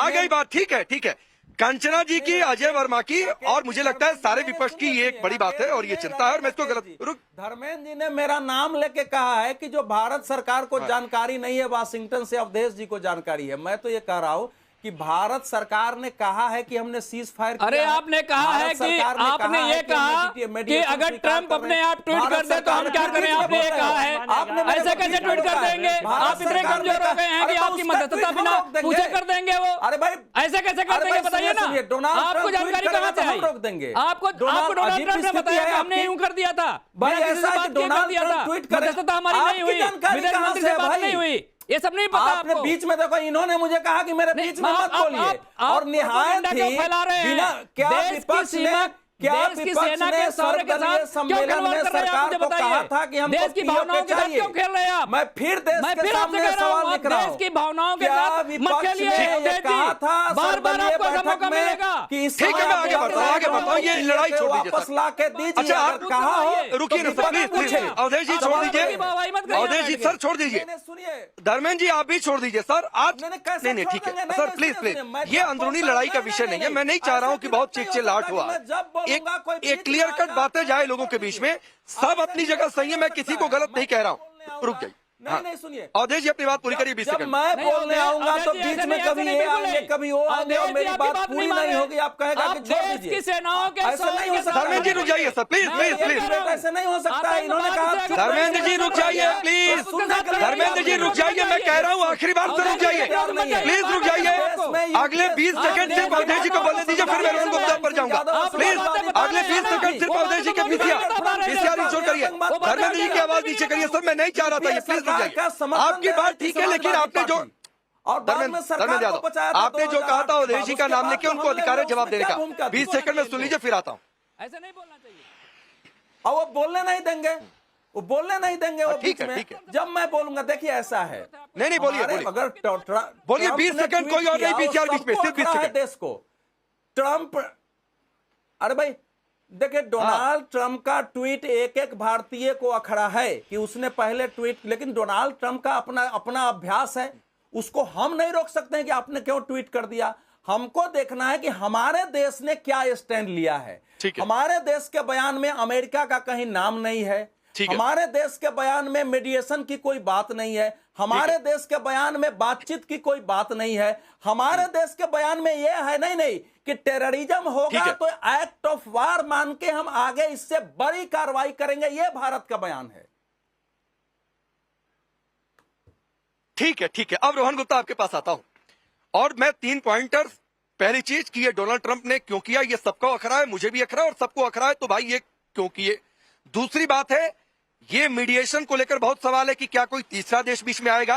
गई बात, ठीक है। कंचना जी की, अजय वर्मा की, और मुझे लगता है सारे विपक्ष की ये एक बड़ी बात है और ये चिंता है, और मैं इसको गलत धर्मेंद्र जी ने मेरा नाम लेके कहा है कि जो भारत सरकार को जानकारी नहीं है, वाशिंगटन से अवधेश जी को जानकारी है। मैं तो ये कह रहा हूं कि भारत सरकार ने कहा है कि हमने सीज फायर किया। अरे आपने कहा है कि आपने ये कहा कि अगर ट्रंप अपने आप ट्वीट कर दे तो हम क्या करें, आपने ये कहा है। ऐसे कैसे ट्वीट कर देंगे? आप इतने कमजोर हो गए हैं कि आपकी मददता बिना पूछे कर देंगे वो। अरे भाई ऐसे कैसे कर देंगे बताइए ना, आपको जानकारी कहाँ से आई? रोक देंगे आपको डोनाल्ड ट्रंप ने बताया कि हमने यूं कर दिया था, भाई ऐसा डोनाल्ड ट्रंप ट्वीट करे, मददता हमारी नहीं हुई, विदेश मंत्री से बात नहीं हुई, ये सब नहीं पता आपने बीच में देखो, इन्होंने मुझे कहा कि मेरे बीच में मत बोलिए, और निहायत ही बिना क्या विपक्ष ने, क्या विपक्ष ने सर्वदलीय सम्मेलन में सरकार को कहा था कि हमको देश की भावनाओं के साथ क्यों खेल रहे हैं आप? मैं फिर देश के सामने सवाल लिख रहा हूं, देश की भावनाओं के साथ विपक्ष ने कहा था सर्वदलीय बैठक में कि इस ठीक है, आगे बताओ, ये लड़ाई छोड़ दीजिए, वापस ला के दीजिए। अच्छा आप कहा हो, रुकिए ना प्लीज, अवधेश जी छोड़ दीजिए, अवधेश जी सर छोड़ दीजिए, धर्मेंद्र जी आप भी छोड़ दीजिए सर। आज नहीं ठीक है सर, प्लीज, ये अंदरूनी लड़ाई का विषय नहीं है, मैं नहीं चाह रहा हूँ कि बहुत चीख चिल्लाहट हुआ, एक क्लियर कट बातें जाए लोगों के बीच में, सब अपनी जगह सही है, मैं किसी को गलत नहीं कह रहा हूँ। रुक जाइए, नहीं सुनिए, अवधेश जी अपनी बात पूरी करिए 20 सेकंड। मैं बोलने आऊंगा तो बीच में कभी ये आएंगे कभी वो आएंगे और मेरी बात पूरी नहीं होगी, आप कहेगा कि छोड़ दीजिए। सेनाओं के ऐसा नहीं हो सकता। धर्मेंद्र जी रुक जाइए सर, प्लीज ऐसे नहीं हो सकता। इन्होंने कहा धर्मेंद्र जी रुक जाइए प्लीज, धर्मेंद्र जी रुक जाइए, मैं कह रहा हूँ आखिरी बात से रुक जाइए, प्लीज रुक जाइए। अगले 20 सेकंड सिर्फ अवधेश जी को बोलने दीजिए, फिर मैं रोहन गुप्ता पर जाऊंगा। प्लीज अगले 20 सेकंड सिर्फ अवधेश जी के पीसीआर इंश्योर करिए, धर्मेंद्र जी की आवाज नीचे करिए सर, मैं नहीं चाह रहा था ये, प्लीज रुक जाइए। आपकी बात ठीक है, लेकिन आपने जो धर्मेंद्र यादव आपने जो कहा था अवधेश जी का नाम लेके उनको अधिकार है जवाब देने का, 20 सेकंड में सुन लीजिए फिर आता हूँ। ऐसे नहीं बोलना चाहिए, और वो बोलने नहीं देंगे, वो बोलने नहीं देंगे, वो ठीक है जब मैं बोलूंगा। देखिए ऐसा है, नहीं बोलिए, अगर बोलिए 20 सेकंड, कोई और नहीं, पीसीआर बीच में सिर्फ 20 सेकंड। देश को ट्रंप, अरे भाई देखिए डोनाल्ड ट्रंप का ट्वीट एक एक भारतीय को अखड़ा है कि उसने पहले ट्वीट, लेकिन डोनाल्ड ट्रंप का अपना अभ्यास है, उसको हम नहीं रोक सकते हैं कि आपने क्यों ट्वीट कर दिया। हमको देखना है कि हमारे देश ने क्या स्टैंड लिया है। हमारे देश के बयान में अमेरिका का कहीं नाम नहीं है, हमारे देश के बयान में मीडिएशन की कोई बात नहीं है, हमारे देश के बयान में बातचीत की कोई बात नहीं है, हमारे देश के बयान में यह है नहीं कि टेररिज्म होगा तो एक्ट ऑफ वार मान के हम आगे इससे बड़ी कार्रवाई करेंगे, यह भारत का बयान है। ठीक है। अब रोहन गुप्ता आपके पास आता हूं और मैं 3 पॉइंटर्स, पहली चीज कि ये डोनाल्ड ट्रंप ने क्यों किया, ये सबको अखरा है, मुझे भी अखरा है और सबको अखरा है, तो भाई ये क्यों किए। दूसरी बात है, ये मीडिएशन को लेकर बहुत सवाल है कि क्या कोई तीसरा देश बीच में आएगा।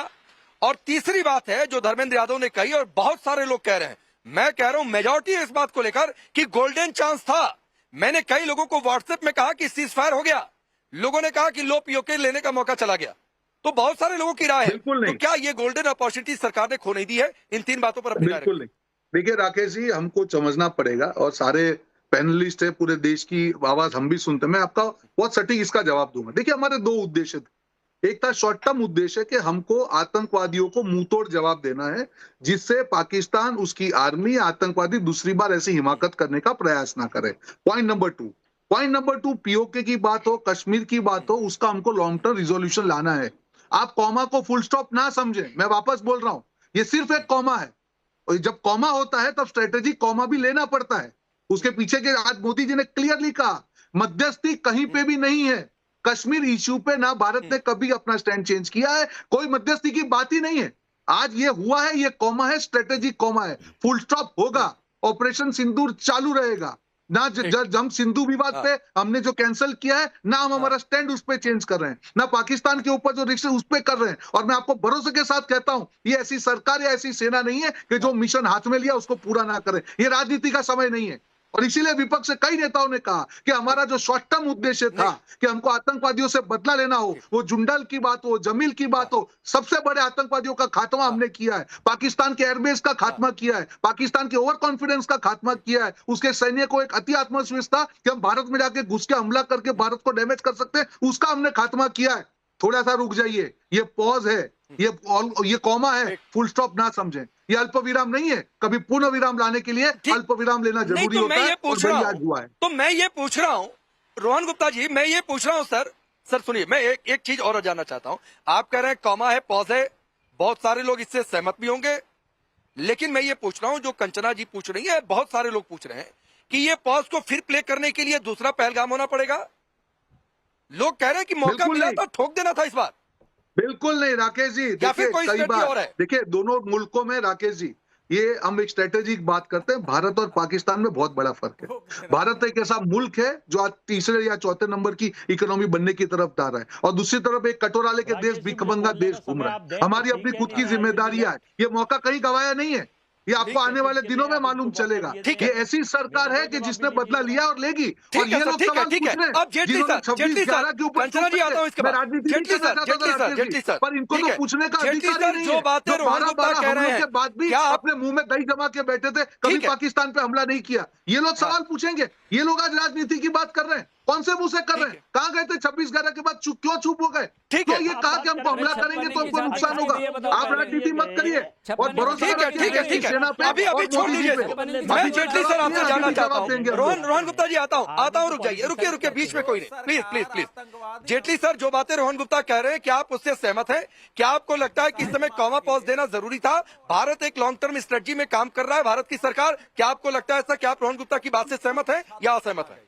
और तीसरी बात है जो धर्मेंद्र यादव ने कही और बहुत सारे लोग कह रहे हैं, मैं कह रहा हूं मेजॉरिटी है इस बात को लेकर कि गोल्डन चांस था। मैंने कई लोगों को व्हाट्सएप में कहा कि सीज फायर हो गया, लोगों ने कहा कि लो पीओके लेने का मौका चला गया, तो बहुत सारे लोगों की राय है। तो क्या ये गोल्डन अपॉर्चुनिटी सरकार ने खो नहीं दी है? इन 3 बातों पर अपनी राय बिल्कुल नहीं। देखिए राकेश जी, हमको समझना पड़ेगा और सारे पैनलिस्ट है, पूरे देश की आवाज हम भी सुनते हैं। मैं आपका बहुत सटीक इसका जवाब दूंगा। देखिए हमारे 2 उद्देश्य थे। एक था शॉर्ट टर्म उद्देश्य कि हमको आतंकवादियों को मुंह तोड़ जवाब देना है, जिससे पाकिस्तान, उसकी आर्मी, आतंकवादी दूसरी बार ऐसी हिमाकत करने का प्रयास ना करे। पॉइंट नंबर 2 पीओके की बात हो, कश्मीर की बात हो, उसका हमको लॉन्ग टर्म रिजोल्यूशन लाना है। आप कॉमा को फुल स्टॉप ना समझें, मैं वापस बोल रहा हूं, ये सिर्फ एक कॉमा है और जब कॉमा होता है तब स्ट्रेटेजी कॉमा भी लेना पड़ता है। उसके पीछे के आज मोदी जी ने क्लियरली कहा मध्यस्थी कहीं पे भी नहीं है। कश्मीर इश्यू पे ना भारत ने कभी अपना स्टैंड चेंज किया है, कोई मध्यस्थी की बात ही नहीं है। आज ये हुआ है, ये कॉमा है, स्ट्रेटेजी कॉमा है, फुल स्टॉप होगा, ऑपरेशन सिंदूर चालू रहेगा ना। हम सिंधु विवाद पे हमने जो कैंसिल किया है ना, हम हमारा स्टैंड उस पे चेंज कर रहे हैं, ना पाकिस्तान के ऊपर जो रिश्ते उस पे कर रहे हैं। और मैं आपको भरोसे के साथ कहता हूं, ये ऐसी सरकार या ऐसी सेना नहीं है कि जो मिशन हाथ में लिया उसको पूरा ना करे। ये राजनीति का समय नहीं है। और इसीलिए विपक्ष से कई नेताओं ने कहा कि हमारा जो शॉर्ट टर्म उद्देश्य था कि हमको आतंकवादियों से बदला लेना हो, वो जुंडल की बात हो, जमील की बात हो, सबसे बड़े आतंकवादियों का खात्मा हमने किया है। पाकिस्तान के एयरबेस का खात्मा किया है, पाकिस्तान के ओवर कॉन्फिडेंस का खात्मा किया है। उसके सैन्य को एक अति आत्मविश्वास था कि हम भारत में जाके घुस के हमला करके भारत को डैमेज कर सकते हैं, उसका हमने खात्मा किया है। थोड़ा सा रुक जाइए, ये पॉज है, ये कॉमा है, फुल स्टॉप ना समझें। ये अल्प विराम नहीं है, कभी पूर्ण विराम लाने के लिए अल्प विराम लेना जरूरी होता है। तो मैं ये पूछ रहा हूं रोहन गुप्ता जी, मैं ये पूछ रहा हूं सर सुनिए, मैं एक चीज और जानना चाहता हूं। आप कह रहे हैं कॉमा है, पॉज है, बहुत सारे लोग इससे सहमत भी होंगे, लेकिन मैं ये पूछ रहा हूं जो कंचना जी पूछ रही है, बहुत सारे लोग पूछ रहे हैं कि ये पॉज को फिर प्ले करने के लिए दूसरा पहलगाम होना पड़ेगा। लोग कह रहे हैं कि मौका मिला था, ठोक देना था इस बार। बिल्कुल नहीं राकेश जी, देखिए कई बार देखिए दोनों मुल्कों में राकेश जी, ये हम एक स्ट्रेटेजिक बात करते हैं। भारत और पाकिस्तान में बहुत बड़ा फर्क है। भारत एक ऐसा मुल्क है जो आज 3 या 4 नंबर की इकोनॉमी बनने की तरफ जा रहा है और दूसरी तरफ एक कटोराले के देश भिखमंगा देश घूम रहा है। हमारी अपनी खुद की जिम्मेदारियां है, ये मौका कहीं गवाया नहीं है, ये आपको आने वाले दिनों में मालूम चलेगा। ये ऐसी सरकार है कि जिसने बदला लिया और लेगी। और ये लोग सवाल पूछ रहे हैं जिन्होंने 26/11 के ऊपर पर इनको तो पूछने का अधिकार ही नहीं है। 12 हमलों के बाद भी अपने मुंह में दही जमा के बैठे थे, कभी पाकिस्तान पे हमला नहीं किया। ये लोग सवाल पूछेंगे, ये लोग आज राजनीति की बात कर रहे हैं, कौन से मुंह से कर रहे हैं? कहां गए थे 26/11 के बाद? क्यों चुप हो गए? तो ये कहा कि हमको हमला करेंगे तो हमको नुकसान होगा। आप राजनीति मत करिए और भरोसा रखिए सेना पे। अभी छोड़ दीजिए, मैं जेटली सर आपसे जानना चाहता हूं। रोहन गुप्ता जी आता हूं, रुक जाइए, रुकिए, बीच में कोई नहीं, प्लीज। जेटली सर, जो बातें रोहन गुप्ता कह रहे हैं, क्या आप उससे सहमत हैं? क्या आपको लगता है कि इस समय कॉमा पॉज देना जरूरी था? भारत एक लॉन्ग टर्म स्ट्रेटजी में काम कर रहा है, भारत की सरकार, क्या आपको लगता है ऐसा? क्या आप रोहन गुप्ता की बात से सहमत है या असहमत है?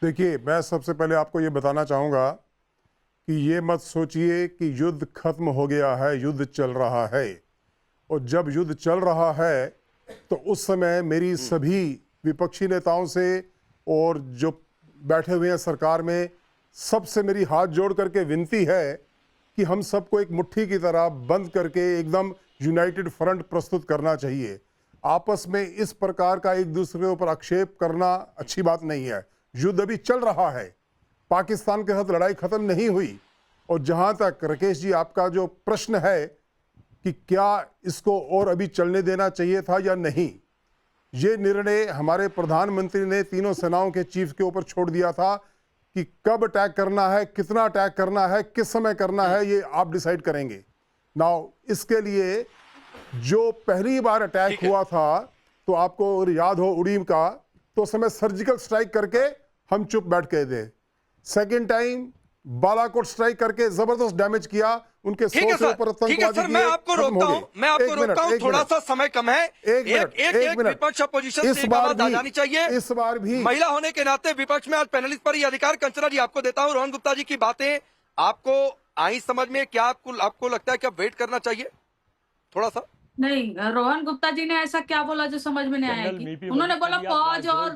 देखिए, मैं सबसे पहले आपको ये बताना चाहूँगा कि ये मत सोचिए कि युद्ध खत्म हो गया है, युद्ध चल रहा है। और जब युद्ध चल रहा है तो उस समय मेरी सभी विपक्षी नेताओं से और जो बैठे हुए हैं सरकार में, सबसे मेरी हाथ जोड़ करके विनती है कि हम सबको एक मुट्ठी की तरह बंद करके एकदम यूनाइटेड फ्रंट प्रस्तुत करना चाहिए। आपस में इस प्रकार का एक दूसरे के ऊपर आक्षेप करना अच्छी बात नहीं है। युद्ध अभी चल रहा है, पाकिस्तान के साथ लड़ाई खत्म नहीं हुई। और जहां तक राकेश जी आपका जो प्रश्न है कि क्या इसको और अभी चलने देना चाहिए था या नहीं, ये निर्णय हमारे प्रधानमंत्री ने तीनों सेनाओं के चीफ के ऊपर छोड़ दिया था कि कब अटैक करना है, कितना अटैक करना है, किस समय करना है, ये आप डिसाइड करेंगे। नाउ इसके लिए जो पहली बार अटैक हुआ था तो आपको याद हो उड़ीम का, तो उस समय सर्जिकल स्ट्राइक करके हम चुप बैठ गए थे। सेकेंड टाइम बालाकोट स्ट्राइक करके जबरदस्त डैमेज किया, उनके 100 से ऊपर ठीक है सर, मैं आपको रोकता हूं, थोड़ा सा समय कम है। एक विपक्ष अपोजिशन से एक आवाज आ जानी चाहिए। इस बार भी महिला होने के नाते विपक्ष में आज पैनलिस्ट पर ये अधिकार। कंचना जी आपको देता हूं। रोहन गुप्ता जी की बातें आपको आई समझ में? क्या आपको लगता है कि अब वेट करना चाहिए थोड़ा सा? नहीं, रोहन गुप्ता जी ने ऐसा क्या बोला जो समझ में नहीं आया कि उन्होंने बोला पॉज और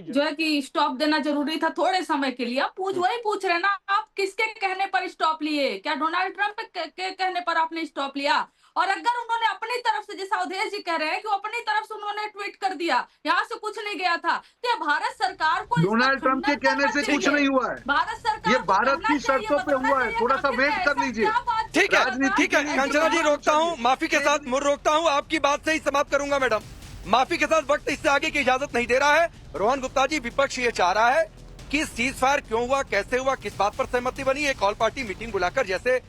जो है कि स्टॉप देना जरूरी था थोड़े समय के लिए। आप वही पूछ रहे ना, आप किसके कहने पर स्टॉप लिए? क्या डोनाल्ड ट्रंप के कहने पर आपने स्टॉप लिया? और अगर उन्होंने अपनी तरफ से, जैसा अवधेश जी कह रहे हैं कि वो अपनी तरफ से उन्होंने ट्वीट कर दिया, यहाँ से कुछ नहीं गया था, तो ये भारत सरकार को डोनाल्ड ट्रंप के कहने से कुछ नहीं हुआ है। भारत सरकार ये भारत की शर्तों पे हुआ है, थोड़ा सा वेट कर लीजिए। ठीक है कंचना जी, रोकता हूँ, माफी के साथ रोकता हूँ, आपकी बात से ही समाप्त करूंगा मैडम। माफी के साथ वक्त इससे आगे की इजाजत नहीं दे रहा है। रोहन गुप्ता जी, विपक्ष ये चाह रहा है कि सीज फायर क्यों हुआ, कैसे हुआ, किस बात पर सहमति बनी, एक ऑल पार्टी मीटिंग बुलाकर, जैसे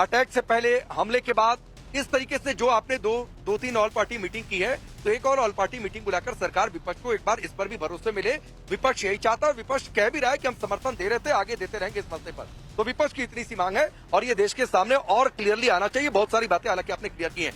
अटैक से पहले, हमले के बाद, इस तरीके से जो आपने दो तीन ऑल पार्टी मीटिंग की है, तो एक और ऑल पार्टी मीटिंग बुलाकर सरकार विपक्ष को एक बार इस पर भी भरोसे मिले। विपक्ष यही चाहता है, विपक्ष कह भी रहा है कि हम समर्थन दे रहे थे, आगे देते रहेंगे इस मसले पर। तो विपक्ष की इतनी सी मांग है और ये देश के सामने और क्लियरली आना चाहिए। बहुत सारी बातें हालांकि आपने क्लियर की हैं।